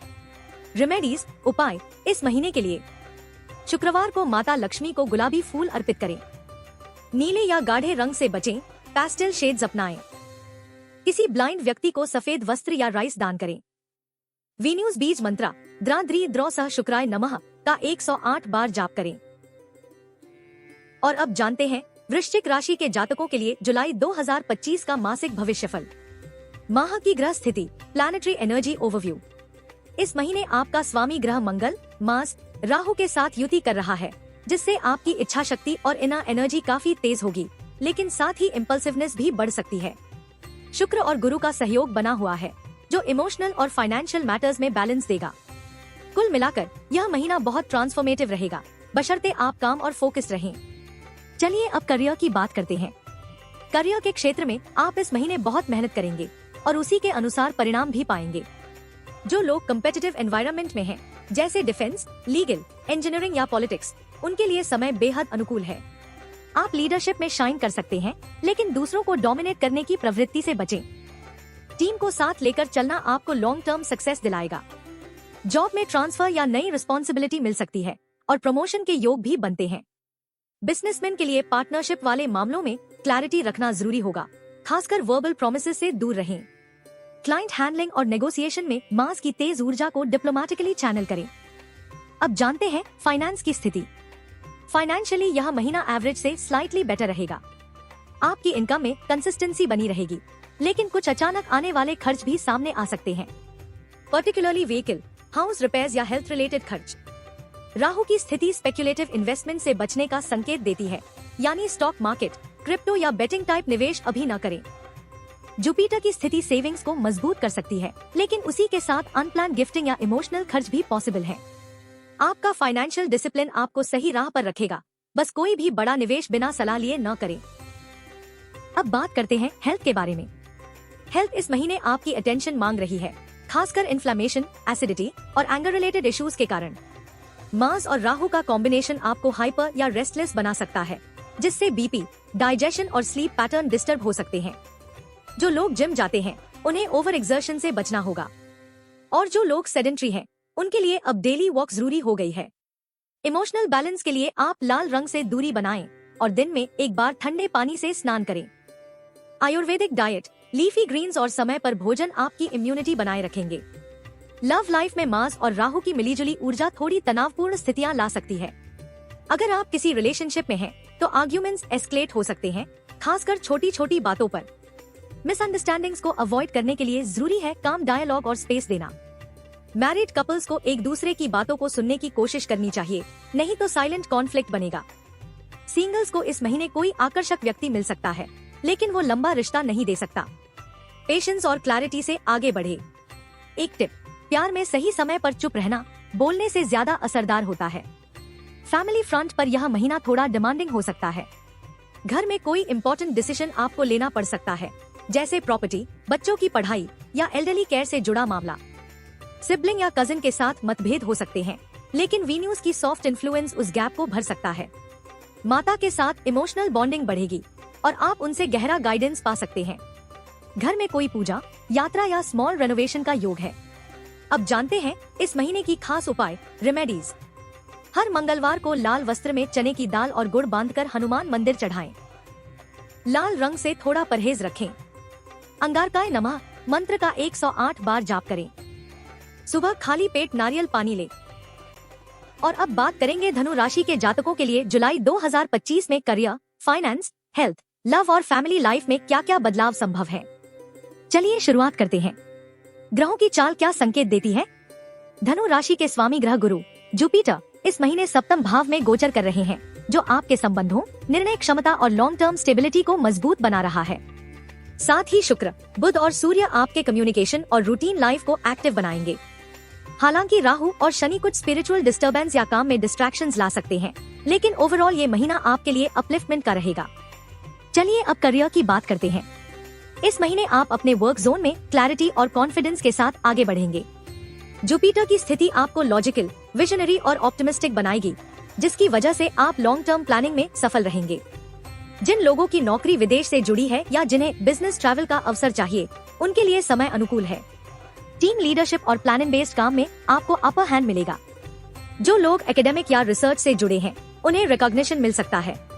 रेमेडीज, उपाय इस महीने के लिए: शुक्रवार को माता लक्ष्मी को गुलाबी फूल अर्पित करें। नीले या गाढ़े रंग से बचें, पैस्टेल शेड्स अपनाएं। किसी ब्लाइंड व्यक्ति को सफेद वस्त्र या राइस दान करें। वीन्यूज बीज मंत्रा, द्रा द्री द्रौ सह शुक्राय नमः का 108 बार जाप करें। और अब जानते हैं वृश्चिक राशि के जातकों के लिए जुलाई 2025 का मासिक भविष्यफल। माह की ग्रह स्थिति, प्लैनेटरी एनर्जी ओवरव्यू। इस महीने आपका स्वामी ग्रह मंगल मार्स राहु के साथ युति कर रहा है, जिससे आपकी इच्छा शक्ति और इनर एनर्जी काफी तेज होगी, लेकिन साथ ही इम्पल्सिवनेस भी बढ़ सकती है। शुक्र और गुरु का सहयोग बना हुआ है, जो इमोशनल और फाइनेंशियल मैटर्स में बैलेंस देगा। कुल मिलाकर यह महीना बहुत ट्रांसफॉर्मेटिव रहेगा, बशर्ते आप काम और फोकस रहें। चलिए अब करियर की बात करते हैं। करियर के क्षेत्र में आप इस महीने बहुत मेहनत करेंगे और उसी के अनुसार परिणाम भी पाएंगे। जो लोग कम्पिटिटिव एनवायरनमेंट में हैं, जैसे डिफेंस, लीगल, इंजीनियरिंग या पॉलिटिक्स, उनके लिए समय बेहद अनुकूल है। आप लीडरशिप में शाइन कर सकते हैं, लेकिन दूसरों को डोमिनेट करने की प्रवृत्ति से बचें। टीम को साथ लेकर चलना आपको लॉन्ग टर्म सक्सेस दिलाएगा। जॉब में ट्रांसफर या नई रिस्पॉन्सिबिलिटी मिल सकती है और प्रमोशन के योग भी बनते हैं। बिजनेसमैन के लिए पार्टनरशिप वाले मामलों में क्लैरिटी रखना जरूरी होगा, खासकर वर्बल प्रोमिसेस से दूर रहें। क्लाइंट हैंडलिंग और नेगोशिएशन में मास की तेज ऊर्जा को डिप्लोमेटिकली चैनल करें। अब जानते हैं फाइनेंस की स्थिति। फाइनेंशियली यह महीना एवरेज से स्लाइटली बेटर रहेगा। आपकी इनकम में कंसिस्टेंसी बनी रहेगी, लेकिन कुछ अचानक आने वाले खर्च भी सामने आ सकते हैं, पर्टिकुलरली व्हीकल, हाउस रिपेयर्स या हेल्थ रिलेटेड खर्च। राहु की स्थिति स्पेक्युलेटिव इन्वेस्टमेंट से बचने का संकेत देती है, यानी स्टॉक मार्केट, क्रिप्टो या बेटिंग टाइप निवेश अभी न करें। जुपिटर की स्थिति सेविंग्स को मजबूत कर सकती है, लेकिन उसी के साथ अनप्लान गिफ्टिंग या इमोशनल खर्च भी पॉसिबल है। आपका फाइनेंशियल डिसिप्लिन आपको सही राह पर रखेगा, बस कोई भी बड़ा निवेश बिना सलाह लिए न करें। अब बात करते हैं हेल्थ के बारे में। हेल्थ इस महीने आपकी अटेंशन मांग रही है, खासकर इन्फ्लेमेशन, एसिडिटी और एंगर रिलेटेड इश्यूज के कारण। मार्स और राहु का कॉम्बिनेशन आपको हाइपर या रेस्टलेस बना सकता है, जिससे बीपी, डाइजेशन और स्लीप पैटर्न डिस्टर्ब हो सकते हैं। जो लोग जिम जाते हैं, उन्हें ओवर एक्सर्शन से बचना होगा, और जो लोग सेडेंट्री हैं, उनके लिए अब डेली वॉक जरूरी हो गई है। इमोशनल बैलेंस के लिए आप लाल रंग से दूरी बनाएं और दिन में एक बार ठंडे पानी से स्नान करें। आयुर्वेदिक डाइट, लीफी ग्रीन्स और समय पर भोजन आपकी इम्यूनिटी बनाए रखेंगे। लव लाइफ में मार्स और राहु की मिलीजुली ऊर्जा थोड़ी तनावपूर्ण स्थितियां ला सकती है। अगर आप किसी रिलेशनशिप में हैं, तो आर्ग्यूमेंट्स एस्केलेट हो सकते हैं, खासकर छोटी छोटी बातों पर। मिसअंडरस्टैंडिंग्स को अवॉइड करने के लिए जरूरी है काम डायलॉग और स्पेस देना। मैरिड कपल्स को एक दूसरे की बातों को सुनने की कोशिश करनी चाहिए, नहीं तो साइलेंट कॉन्फ्लिक्ट बनेगा। सिंगल्स को इस महीने कोई आकर्षक व्यक्ति मिल सकता है, लेकिन वो लंबा रिश्ता नहीं दे सकता। पेशेंस और क्लैरिटी से आगे बढ़े। एक टिप, प्यार में सही समय पर चुप रहना बोलने से ज्यादा असरदार होता है। फैमिली फ्रंट पर यह महीना थोड़ा डिमांडिंग हो सकता है। घर में कोई इम्पोर्टेंट डिसीजन आपको लेना पड़ सकता है, जैसे प्रॉपर्टी, बच्चों की पढ़ाई या एल्डरली केयर से जुड़ा मामला। सिबलिंग या कजिन के साथ मतभेद हो सकते हैं, लेकिन वीन्यूज की सॉफ्ट इन्फ्लुएंस उस गैप को भर सकता है। माता के साथ इमोशनल बॉन्डिंग बढ़ेगी और आप उनसे गहरा गाइडेंस पा सकते हैं। घर में कोई पूजा, यात्रा या स्मॉल रेनोवेशन का योग है। अब जानते हैं इस महीने की खास उपाय, रेमेडीज। हर मंगलवार को लाल वस्त्र में चने की दाल और गुड़ बांधकर हनुमान मंदिर चढ़ाएं। लाल रंग से थोड़ा परहेज रखें। अंगारकाय नमः मंत्र का 108 बार जाप करें। सुबह खाली पेट नारियल पानी लें। और अब बात करेंगे धनु राशि के जातकों के लिए जुलाई 2025 में करियर, फाइनेंस, हेल्थ, लव और फैमिली लाइफ में क्या क्या बदलाव संभव है। चलिए शुरुआत करते हैं। ग्रहों की चाल क्या संकेत देती है। धनु राशि के स्वामी ग्रह गुरु जुपिटर इस महीने सप्तम भाव में गोचर कर रहे हैं, जो आपके संबंधों, निर्णय क्षमता और लॉन्ग टर्म स्टेबिलिटी को मजबूत बना रहा है। साथ ही शुक्र, बुध और सूर्य आपके कम्युनिकेशन और रूटीन लाइफ को एक्टिव बनाएंगे। हालांकि राहु और शनि कुछ स्पिरिचुअल डिस्टर्बेंस या काम में डिस्ट्रैक्शंस ला सकते हैं, लेकिन ओवरऑल ये महीना आपके लिए अपलिफ्टमेंट का रहेगा। चलिए अब करियर की बात करते हैं। इस महीने आप अपने वर्क जोन में क्लैरिटी और कॉन्फिडेंस के साथ आगे बढ़ेंगे। जुपिटर की स्थिति आपको लॉजिकल, विजनरी और ऑप्टिमिस्टिक बनाएगी, जिसकी वजह से आप लॉन्ग टर्म प्लानिंग में सफल रहेंगे। जिन लोगों की नौकरी विदेश से जुड़ी है या जिन्हें बिजनेस ट्रैवल का अवसर चाहिए, उनके लिए समय अनुकूल है। टीम लीडरशिप और प्लानिंग बेस्ड काम में आपको अपर हैंड मिलेगा। जो लोग एकेडमिक या रिसर्च से जुड़े हैं, उन्हें रिकॉग्निशन मिल सकता है।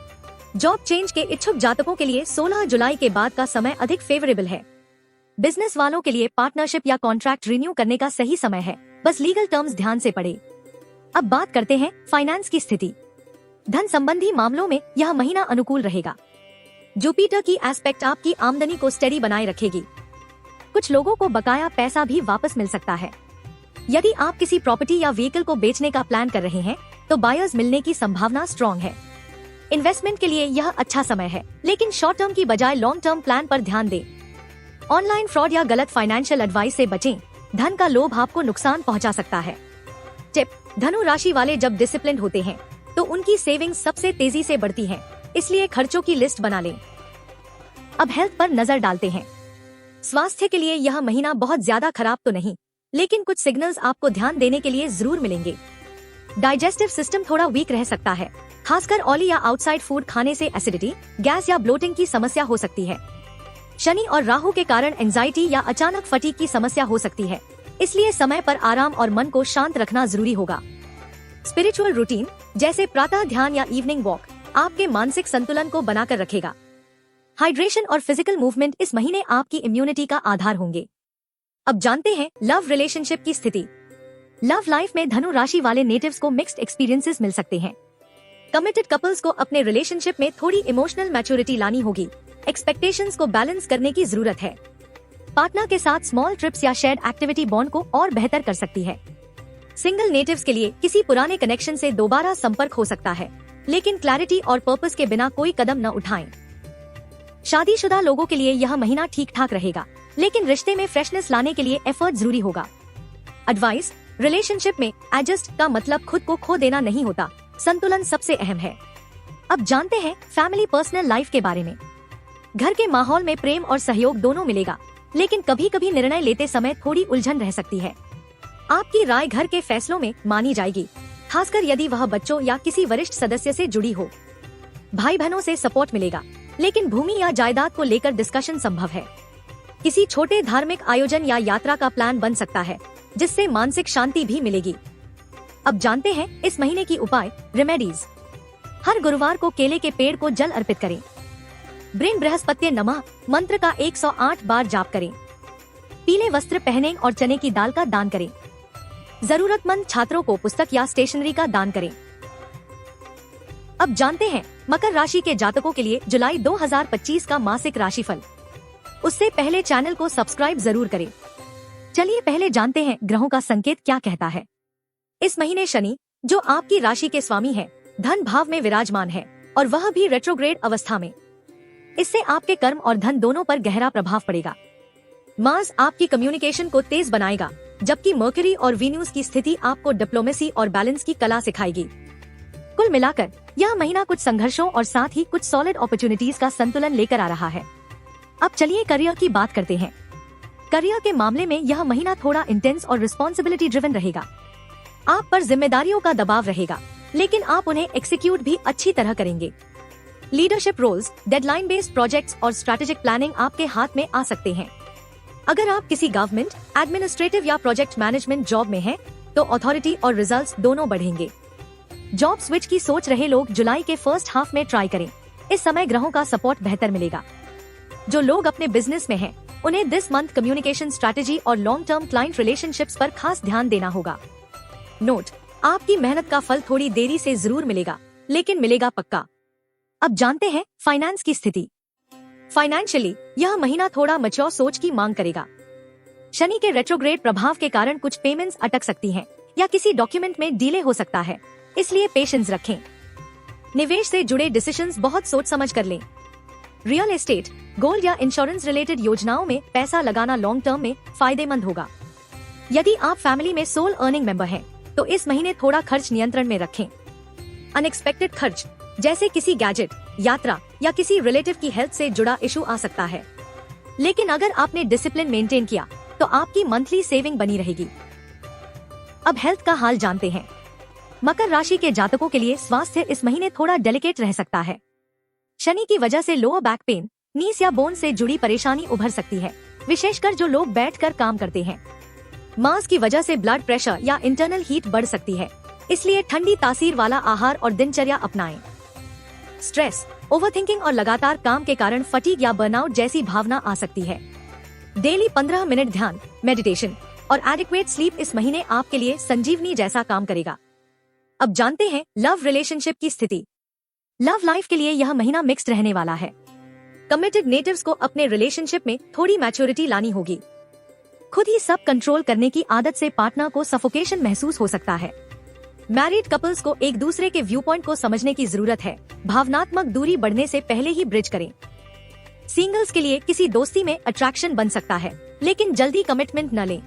जॉब चेंज के इच्छुक जातकों के लिए 16 जुलाई के बाद का समय अधिक फेवरेबल है। बिजनेस वालों के लिए पार्टनरशिप या कॉन्ट्रैक्ट रिन्यू करने का सही समय है, बस लीगल टर्म्स ध्यान से पढ़े। अब बात करते हैं फाइनेंस की स्थिति। धन संबंधी मामलों में यह महीना अनुकूल रहेगा। जुपिटर की एस्पेक्ट आपकी आमदनी को स्टेडी बनाए रखेगी। कुछ लोगों को बकाया पैसा भी वापस मिल सकता है। यदि आप किसी प्रॉपर्टी या व्हीकल को बेचने का प्लान कर रहे हैं तो बायर्स मिलने की संभावना स्ट्रॉन्ग है। इन्वेस्टमेंट के लिए यह अच्छा समय है, लेकिन शॉर्ट टर्म की बजाय लॉन्ग टर्म प्लान पर ध्यान दें। ऑनलाइन फ्रॉड या गलत फाइनेंशियल एडवाइस से बचें। धन का लोभ आपको नुकसान पहुंचा सकता है। टिप: धनु राशि वाले जब डिसिप्लिन होते हैं तो उनकी सेविंग्स सबसे तेजी से बढ़ती हैं, इसलिए खर्चों की लिस्ट बना लें। अब हेल्थ पर नजर डालते हैं। स्वास्थ्य के लिए यह महीना बहुत ज्यादा खराब तो नहीं, लेकिन कुछ सिग्नल्स आपको ध्यान देने के लिए जरूर मिलेंगे। डाइजेस्टिव सिस्टम थोड़ा वीक रह सकता है, खासकर ऑयली या आउटसाइड फूड खाने से एसिडिटी, गैस या ब्लोटिंग की समस्या हो सकती है। शनि और राहु के कारण एंजाइटी या अचानक फटीग की समस्या हो सकती है, इसलिए समय पर आराम और मन को शांत रखना जरूरी होगा। स्पिरिचुअल रूटीन जैसे प्रातः ध्यान या इवनिंग वॉक आपके मानसिक संतुलन को बनाकर रखेगा। हाइड्रेशन और फिजिकल मूवमेंट इस महीने आपकी इम्यूनिटी का आधार होंगे। अब जानते हैं लव रिलेशनशिप की स्थिति। लव लाइफ में धनु राशि वाले नेटिव्स को मिक्स्ड एक्सपीरियंसेस मिल सकते हैं। कमिटेड कपल्स को अपने रिलेशनशिप में थोड़ी इमोशनल मैच्योरिटी लानी होगी। एक्सपेक्टेशंस को बैलेंस करने की जरूरत है। पार्टनर के साथ स्मॉल ट्रिप्स या शेयर्ड एक्टिविटी बॉन्ड को और बेहतर कर सकती है। सिंगल नेटिव्स के लिए किसी पुराने कनेक्शन से दोबारा संपर्क हो सकता है, लेकिन क्लैरिटी और पर्पस के बिना कोई कदम न उठाएं। शादीशुदा लोगों के लिए यह महीना ठीक ठाक रहेगा, लेकिन रिश्ते में फ्रेशनेस लाने के लिए एफर्ट जरूरी होगा। एडवाइस: रिलेशनशिप में एडजस्ट का मतलब खुद को खो देना नहीं होता, संतुलन सबसे अहम है। अब जानते हैं फैमिली पर्सनल लाइफ के बारे में। घर के माहौल में प्रेम और सहयोग दोनों मिलेगा, लेकिन कभी कभी निर्णय लेते समय थोड़ी उलझन रह सकती है। आपकी राय घर के फैसलों में मानी जाएगी, खासकर यदि वह बच्चों या किसी वरिष्ठ सदस्य से जुड़ी हो। भाई बहनों से सपोर्ट मिलेगा, लेकिन भूमि या जायदाद को लेकर डिस्कशन संभव है। किसी छोटे धार्मिक आयोजन या यात्रा का प्लान बन सकता है, जिससे मानसिक शांति भी मिलेगी। अब जानते हैं इस महीने की उपाय रेमेडीज। हर गुरुवार को केले के पेड़ को जल अर्पित करें। ब्रेन बृहस्पत्य नमः मंत्र का 108 बार जाप करें। पीले वस्त्र पहनें और चने की दाल का दान करें। जरूरतमंद छात्रों को पुस्तक या स्टेशनरी का दान करें। अब जानते हैं मकर राशि के जातकों के लिए जुलाई 2025 का मासिक राशिफल। उससे पहले चैनल को सब्सक्राइब जरूर करें। चलिए पहले जानते हैं ग्रहों का संकेत क्या कहता है। इस महीने शनि, जो आपकी राशि के स्वामी है, धन भाव में विराजमान है और वह भी रेट्रोग्रेड अवस्था में। इससे आपके कर्म और धन दोनों पर गहरा प्रभाव पड़ेगा। मार्स आपकी कम्युनिकेशन को तेज बनाएगा, जबकि मर्करी और वीनस की स्थिति आपको डिप्लोमेसी और बैलेंस की कला सिखाएगी। कुल मिलाकर यह महीना कुछ संघर्षों और साथ ही कुछ सॉलिड अपॉर्चुनिटीज का संतुलन लेकर आ रहा है। अब चलिए करियर की बात करते हैं। करियर के मामले में यह महीना थोड़ा इंटेंस और रिस्पॉन्सिबिलिटी ड्रिवन रहेगा। आप पर जिम्मेदारियों का दबाव रहेगा, लेकिन आप उन्हें एक्सिक्यूट भी अच्छी तरह करेंगे। Leadership roles, deadline based projects और स्ट्रैटेजिक प्लानिंग आपके हाथ में आ सकते हैं। अगर आप किसी गवर्नमेंट, एडमिनिस्ट्रेटिव या प्रोजेक्ट मैनेजमेंट जॉब में हैं, तो अथॉरिटी और रिजल्ट्स दोनों बढ़ेंगे। जॉब स्विच की सोच रहे लोग जुलाई के फर्स्ट हाफ में ट्राई करें। इस समय ग्रहों का सपोर्ट बेहतर मिलेगा। जो लोग अपने बिजनेस में हैं, उन्हें दिस मंथ कम्युनिकेशन स्ट्रैटेजी और लॉन्ग टर्म क्लाइंट रिलेशनशिप्स पर खास ध्यान देना होगा। नोट: आपकी मेहनत का फल थोड़ी देरी से जरूर मिलेगा, लेकिन मिलेगा पक्का। अब जानते हैं फाइनेंस की स्थिति। फाइनेंशियली यह महीना थोड़ा मैच्योर सोच की मांग करेगा। शनि के रेट्रोग्रेड प्रभाव के कारण कुछ पेमेंट्स अटक सकती हैं या किसी डॉक्यूमेंट में डिले हो सकता है, इसलिए पेशेंस रखें। निवेश से जुड़े डिसीजंस बहुत सोच समझ कर लें। रियल एस्टेट, गोल्ड या इंश्योरेंस रिलेटेड योजनाओं में पैसा लगाना लॉन्ग टर्म में फायदेमंद होगा। यदि आप फैमिली में सोल अर्निंग मेंबर हैं, तो इस महीने थोड़ा खर्च नियंत्रण में रखें। अनएक्सपेक्टेड खर्च जैसे किसी गैजेट, यात्रा या किसी रिलेटिव की हेल्थ से जुड़ा इशू आ सकता है, लेकिन अगर आपने डिसिप्लिन मेंटेन किया तो आपकी मंथली सेविंग बनी रहेगी। अब हेल्थ का हाल जानते हैं। मकर राशि के जातकों के लिए स्वास्थ्य इस महीने थोड़ा डेलिकेट रह सकता है। शनि की वजह से लोअर बैक पेन, नीस या बोन से जुड़ी परेशानी उभर सकती है, विशेषकर जो लोग बैठकर काम करते हैं। मांस की वजह से ब्लड प्रेशर या इंटरनल हीट बढ़ सकती है, इसलिए ठंडी तासीर वाला आहार और दिनचर्या अपनाएं। स्ट्रेस, ओवरथिंकिंग और लगातार काम के कारण फटीग या बर्नआउट जैसी भावना आ सकती है। डेली 15 मिनट ध्यान, मेडिटेशन और एडिक्वेट स्लीप इस महीने आपके लिए संजीवनी जैसा काम करेगा। अब जानते हैं लव रिलेशनशिप की स्थिति। लव लाइफ के लिए यह महीना मिक्स्ड रहने वाला है। कमिटेड नेटिव्स को अपने रिलेशनशिप में थोड़ी मैच्योरिटी लानी होगी। खुद ही सब कंट्रोल करने की आदत से पार्टनर को सफोकेशन महसूस हो सकता है। मैरिड कपल्स को एक दूसरे के व्यू पॉइंट को समझने की जरूरत है। भावनात्मक दूरी बढ़ने से पहले ही ब्रिज करें। सिंगल्स के लिए किसी दोस्ती में अट्रैक्शन बन सकता है, लेकिन जल्दी कमिटमेंट न लें।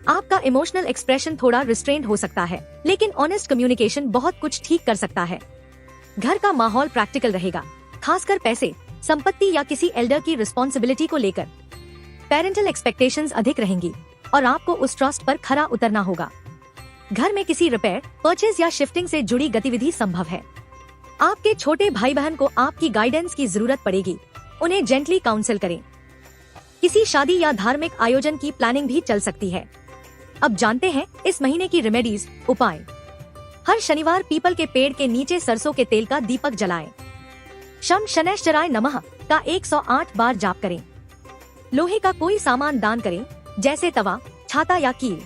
आपका इमोशनल एक्सप्रेशन थोड़ा रिस्ट्रेंड हो सकता है, लेकिन ऑनेस्ट कम्युनिकेशन बहुत कुछ ठीक कर सकता है। घर का माहौल प्रैक्टिकल रहेगा, खासकर पैसे, संपत्ति या किसी एल्डर की रिस्पॉन्सिबिलिटी को लेकर। पेरेंटल एक्सपेक्टेशंस अधिक रहेंगी और आपको उस ट्रस्ट पर खरा उतरना होगा। घर में किसी रिपेयर, परचेज या शिफ्टिंग से जुड़ी गतिविधि संभव है। आपके छोटे भाई बहन को आपकी गाइडेंस की जरूरत पड़ेगी, उन्हें जेंटली काउंसिल करें। किसी शादी या धार्मिक आयोजन की प्लानिंग भी चल सकती है। अब जानते हैं इस महीने की रेमेडीज, उपाय। हर शनिवार पीपल के पेड़ के नीचे सरसों के तेल का दीपक जलाएं। शम शनैश्चराय नमः का 108 बार जाप करें। लोहे का कोई सामान दान करें, जैसे तवा, छाता या कील।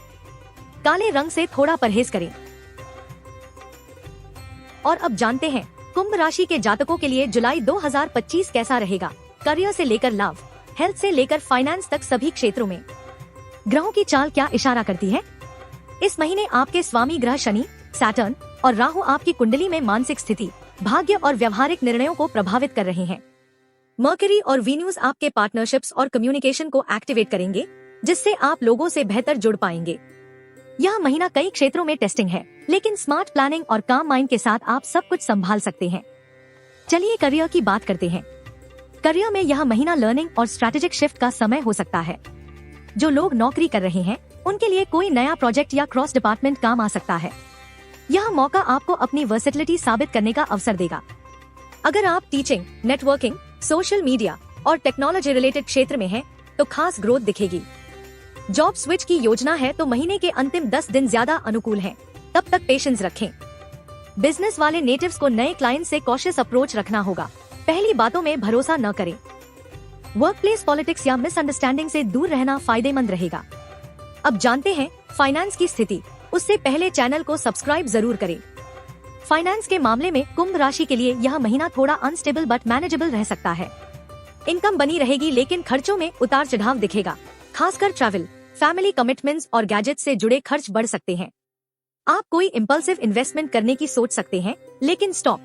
काले रंग से थोड़ा परहेज करें। और अब जानते हैं कुंभ राशि के जातकों के लिए जुलाई 2025 कैसा रहेगा। करियर से लेकर लव, हेल्थ से लेकर फाइनेंस तक सभी क्षेत्रों में ग्रहों की चाल क्या इशारा करती है। इस महीने आपके स्वामी ग्रह शनि, सैटर्न और राहु आपकी कुंडली में मानसिक स्थिति, भाग्य और व्यवहारिक निर्णयों को प्रभावित कर रहे हैं। मर्करी और वीनस आपके पार्टनरशिप्स और कम्युनिकेशन को एक्टिवेट करेंगे, जिससे आप लोगों से बेहतर जुड़ पाएंगे। यह महीना कई क्षेत्रों में टेस्टिंग है, लेकिन स्मार्ट प्लानिंग और काम माइंड के साथ आप सब कुछ संभाल सकते हैं। चलिए करियर की बात करते हैं। करियर में यह महीना लर्निंग और स्ट्रैटेजिक शिफ्ट का समय हो सकता है। जो लोग नौकरी कर रहे हैं, उनके लिए कोई नया प्रोजेक्ट या क्रॉस डिपार्टमेंट काम आ सकता है। यह मौका आपको अपनी वर्सेटिलिटी साबित करने का अवसर देगा। अगर आप टीचिंग, नेटवर्किंग, सोशल मीडिया और टेक्नोलॉजी रिलेटेड क्षेत्र में हैं, तो खास ग्रोथ दिखेगी। जॉब स्विच की योजना है तो महीने के अंतिम 10 दिन ज्यादा अनुकूल हैं। तब तक पेशेंस रखें। बिजनेस वाले नेटिव्स को नए क्लाइंट से कॉशियस अप्रोच रखना होगा। पहली बातों में भरोसा न करें। वर्कप्लेस पॉलिटिक्स या मिसअंडरस्टैंडिंग से दूर रहना फायदेमंद रहेगा। अब जानते हैं फाइनेंस की स्थिति। उससे पहले चैनल को सब्सक्राइब जरूर करें। फाइनेंस के मामले में कुंभ राशि के लिए यह महीना थोड़ा अनस्टेबल बट मैनेजेबल रह सकता है। इनकम बनी रहेगी, लेकिन खर्चों में उतार चढ़ाव दिखेगा। खासकर ट्रैवल, फैमिली कमिटमेंट्स और गैजेट्स से जुड़े खर्च बढ़ सकते हैं। आप कोई इम्पल्सिव इन्वेस्टमेंट करने की सोच सकते हैं, लेकिन स्टॉप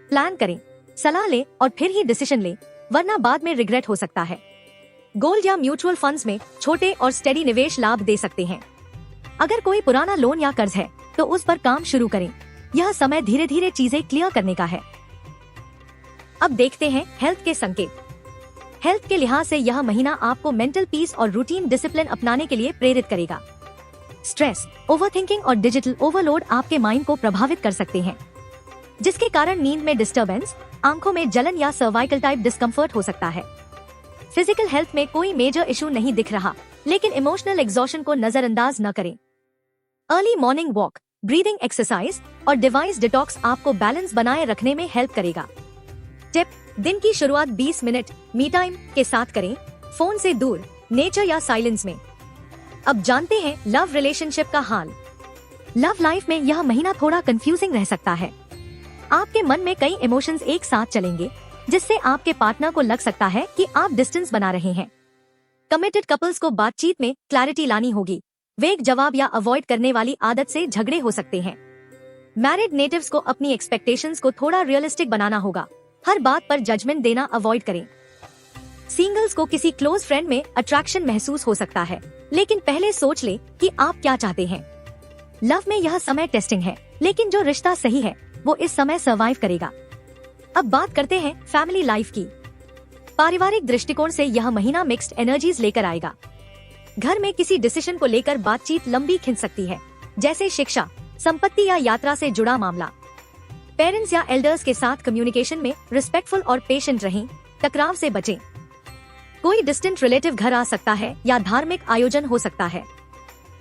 प्लान करें, सलाह लें और फिर ही डिसीजन लें, वरना बाद में रिग्रेट हो सकता है। गोल्ड या म्यूचुअल फंड्स में छोटे और स्टेडी निवेश लाभ दे सकते हैं। अगर कोई पुराना लोन या कर्ज है तो उस पर काम शुरू करें। यह समय धीरे धीरे चीजें क्लियर करने का है। अब देखते हैं हेल्थ के संकेत। हेल्थ के लिहाज से यह महीना आपको मेंटल पीस और रूटीन डिसिप्लिन अपनाने के लिए प्रेरित करेगा। स्ट्रेस, ओवरथिंकिंग और डिजिटल ओवरलोड आपके माइंड को प्रभावित कर सकते हैं, जिसके कारण नींद में डिस्टर्बेंस, आंखों में जलन या सर्वाइकल टाइप डिस्कम्फर्ट हो सकता है। फिजिकल हेल्थ में कोई मेजर इशू नहीं दिख रहा, लेकिन इमोशनल एग्जॉशन को नजरअंदाज न करें। Early morning walk, breathing exercise और डिवाइस डिटॉक्स आपको बैलेंस बनाए रखने में हेल्प करेगा। टिप: दिन की शुरुआत 20 मिनट मी टाइम के साथ करें, फोन से दूर, नेचर या साइलेंस में। अब जानते हैं लव रिलेशनशिप का हाल। लव लाइफ में यह महीना थोड़ा कंफ्यूजिंग रह सकता है। आपके मन में कई इमोशंस एक साथ चलेंगे, जिससे आपके पार्टनर को लग सकता है कि आप डिस्टेंस बना रहे हैं। कमिटेड कपल्स को बातचीत में क्लैरिटी लानी होगी। वेग जवाब या अवॉइड करने वाली आदत से झगड़े हो सकते हैं। मैरिड नेटिव्स को अपनी एक्सपेक्टेशंस को थोड़ा रियलिस्टिक बनाना होगा। हर बात पर जजमेंट देना अवॉइड करें। सिंगल्स को किसी क्लोज फ्रेंड में अट्रैक्शन महसूस हो सकता है, लेकिन पहले सोच ले कि आप क्या चाहते हैं। लव में यह समय टेस्टिंग है, लेकिन जो रिश्ता सही है वो इस समय सर्वाइव करेगा। अब बात करते हैं फैमिली लाइफ की। पारिवारिक दृष्टिकोण से यह महीना मिक्स्ड एनर्जीज लेकर आएगा। घर में किसी डिसीजन को लेकर बातचीत लंबी खिंच सकती है, जैसे शिक्षा, संपत्ति या यात्रा से जुड़ा मामला। पेरेंट्स या एल्डर्स के साथ कम्युनिकेशन में रिस्पेक्टफुल और पेशेंट रहें, टकराव से बचें। कोई डिस्टेंट रिलेटिव घर आ सकता है या धार्मिक आयोजन हो सकता है।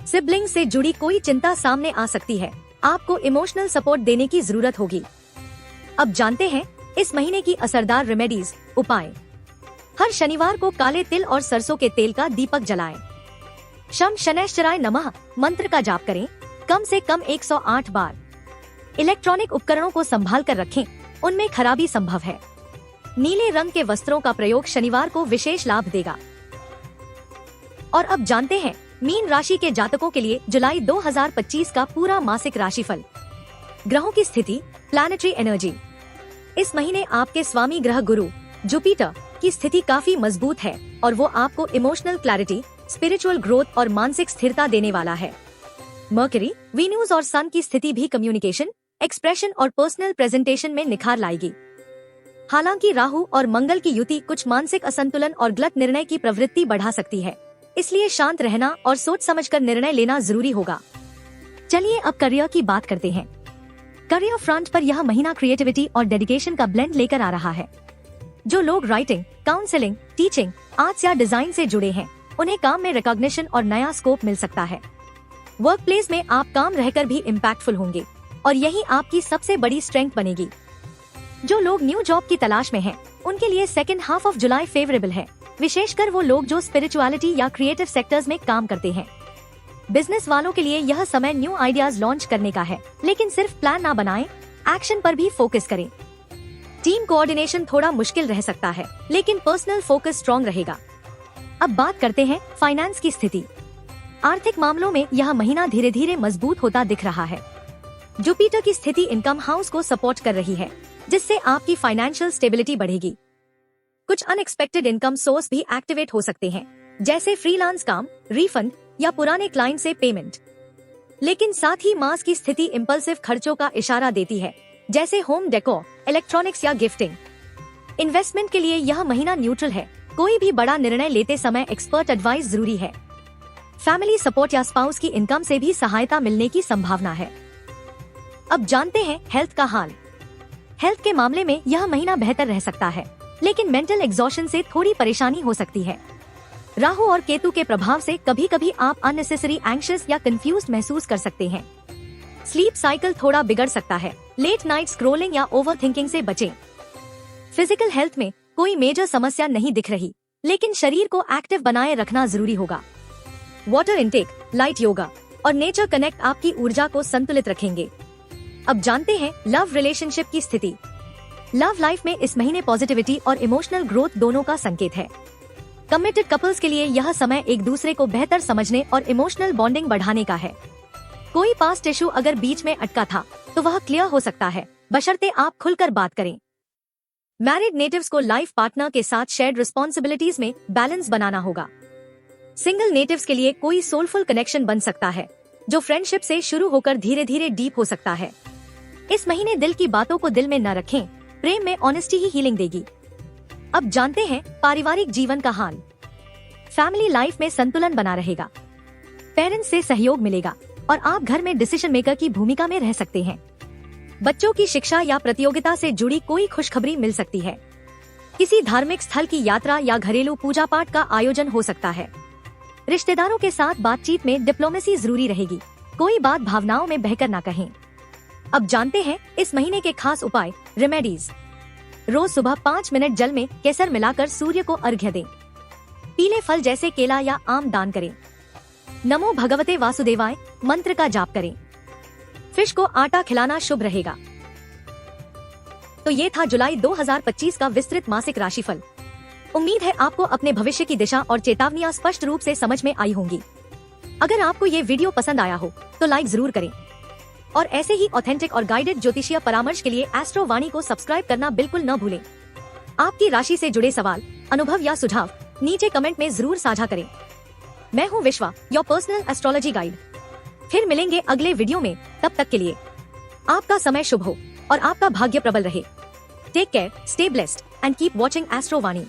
सिबलिंग से जुड़ी कोई चिंता सामने आ सकती है, आपको इमोशनल सपोर्ट देने की जरूरत होगी। अब जानते हैं इस महीने की असरदार रेमेडीज, उपाय। हर शनिवार को काले तिल और सरसों के तेल का दीपक जलाएं। शम शनैश्चराय नमः मंत्र का जाप करें, कम से कम 108 बार। इलेक्ट्रॉनिक उपकरणों को संभाल कर रखें, उनमें खराबी संभव है। नीले रंग के वस्त्रों का प्रयोग शनिवार को विशेष लाभ देगा। और अब जानते हैं मीन राशि के जातकों के लिए जुलाई 2025 का पूरा मासिक राशिफल। ग्रहों की स्थिति, प्लैनेटरी एनर्जी। इस महीने आपके स्वामी ग्रह गुरु जुपिटर की स्थिति काफी मजबूत है और वो आपको इमोशनल क्लैरिटी, स्पिरिचुअल ग्रोथ और मानसिक स्थिरता देने वाला है। मर्करी, वीनस और सन की स्थिति भी कम्युनिकेशन, एक्सप्रेशन और पर्सनल प्रेजेंटेशन में निखार लाएगी। हालांकि राहु और मंगल की युति कुछ मानसिक असंतुलन और गलत निर्णय की प्रवृत्ति बढ़ा सकती है, इसलिए शांत रहना और सोच समझकर निर्णय लेना जरूरी होगा। चलिए अब करियर की बात करते हैं। करियर फ्रंट पर यह महीना क्रिएटिविटी और डेडिकेशन का ब्लेंड लेकर आ रहा है। जो लोग राइटिंग, काउंसलिंग, टीचिंग, आर्ट्स या डिजाइन से जुड़े हैं, उन्हें काम में रिकॉग्निशन और नया स्कोप मिल सकता है। वर्क प्लेस में आप काम रहकर भी इम्पैक्टफुल होंगे और यही आपकी सबसे बड़ी स्ट्रेंथ बनेगी। जो लोग न्यू जॉब की तलाश में हैं, उनके लिए second half of July favourable है, विशेषकर वो लोग जो स्पिरिचुअलिटी या क्रिएटिव सेक्टर्स में काम करते हैं। बिजनेस वालों के लिए यह समय न्यू आइडियाज लॉन्च करने का है, लेकिन सिर्फ प्लान ना बनाएं, एक्शन पर भी फोकस करें। टीम कोऑर्डिनेशन थोड़ा मुश्किल रह सकता है, लेकिन पर्सनल फोकस स्ट्रॉन्ग रहेगा। अब बात करते हैं फाइनेंस की स्थिति। आर्थिक मामलों में यह महीना धीरे धीरे मजबूत होता दिख रहा है। जुपिटर की स्थिति इनकम हाउस को सपोर्ट कर रही है, जिससे आपकी फाइनेंशियल स्टेबिलिटी बढ़ेगी। कुछ अनएक्सपेक्टेड इनकम सोर्स भी एक्टिवेट हो सकते हैं, जैसे फ्रीलांस काम, रिफंड या पुराने क्लाइंट से पेमेंट। लेकिन साथ ही मास की स्थिति इम्पल्सिव खर्चों का इशारा देती है, जैसे होम डेकोर, इलेक्ट्रॉनिक्स या गिफ्टिंग। इन्वेस्टमेंट के लिए यह महीना न्यूट्रल है। कोई भी बड़ा निर्णय लेते समय एक्सपर्ट एडवाइस जरूरी है। फैमिली सपोर्ट या स्पाउस की इनकम से भी सहायता मिलने की संभावना है। अब जानते हैं हेल्थ का हाल। हेल्थ के मामले में यह महीना बेहतर रह सकता है, लेकिन मेंटल एग्जॉशन से थोड़ी परेशानी हो सकती है। राहु और केतु के प्रभाव से कभी कभी आप अननेसेसरी एंग्शियस या कंफ्यूज्ड महसूस कर सकते हैं। स्लीप साइकिल थोड़ा बिगड़ सकता है। लेट नाइट स्क्रोलिंग या ओवर थिंकिंग से बचें। फिजिकल हेल्थ में कोई मेजर समस्या नहीं दिख रही, लेकिन शरीर को एक्टिव बनाए रखना जरूरी होगा। वाटर इंटेक, लाइट योगा और नेचर कनेक्ट आपकी ऊर्जा को संतुलित रखेंगे। अब जानते हैं लव रिलेशनशिप की स्थिति। लव लाइफ में इस महीने पॉजिटिविटी और इमोशनल ग्रोथ दोनों का संकेत है। कमिटेड कपल्स के लिए यह समय एक दूसरे को बेहतर समझने और इमोशनल बॉन्डिंग बढ़ाने का है। कोई पास्ट इशू अगर बीच में अटका था तो वह क्लियर हो सकता है, बशर्ते आप खुलकर बात करें। मैरिड नेटिव्स को लाइफ पार्टनर के साथ शेयर्ड रिस्पॉन्सिबिलिटीज में बैलेंस बनाना होगा। सिंगल नेटिव्स के लिए कोई सोलफुल कनेक्शन बन सकता है, जो फ्रेंडशिप से शुरू होकर धीरे धीरे डीप हो सकता है। इस महीने दिल की बातों को दिल में न रखें, प्रेम में ऑनेस्टी ही हीलिंग देगी। अब जानते हैं पारिवारिक जीवन का हाल। फैमिली लाइफ में संतुलन बना रहेगा। पेरेंट्स से सहयोग मिलेगा और आप घर में डिसीजन मेकर की भूमिका में रह सकते हैं। बच्चों की शिक्षा या प्रतियोगिता से जुड़ी कोई खुशखबरी मिल सकती है। किसी धार्मिक स्थल की यात्रा या घरेलू पूजा पाठ का आयोजन हो सकता है। रिश्तेदारों के साथ बातचीत में डिप्लोमेसी जरूरी रहेगी। कोई बात भावनाओं में बहकर ना कहें। अब जानते हैं इस महीने के खास उपाय, रेमेडीज। रोज सुबह 5 मिनट जल में केसर मिलाकर सूर्य को अर्घ्य दें। पीले फल जैसे केला या आम दान करें। नमो भगवते वासुदेवाय मंत्र का जाप करें। फिश को आटा खिलाना शुभ रहेगा। तो ये था जुलाई 2025 का विस्तृत मासिक राशिफल। उम्मीद है आपको अपने भविष्य की दिशा और चेतावनियां स्पष्ट रूप से समझ में आई होंगी। अगर आपको ये वीडियो पसंद आया हो तो लाइक जरूर करें और ऐसे ही ऑथेंटिक और गाइडेड ज्योतिषीय परामर्श के लिए एस्ट्रो वाणी को सब्सक्राइब करना बिल्कुल न भूलें। आपकी राशि से जुड़े सवाल, अनुभव या सुझाव नीचे कमेंट में जरूर साझा करें। मैं हूँ विश्वा, योर पर्सनल एस्ट्रोलॉजी गाइड। फिर मिलेंगे अगले वीडियो में। तब तक के लिए आपका समय शुभ हो और आपका भाग्य प्रबल रहे। Take care, stay blessed and keep watching astro Vani.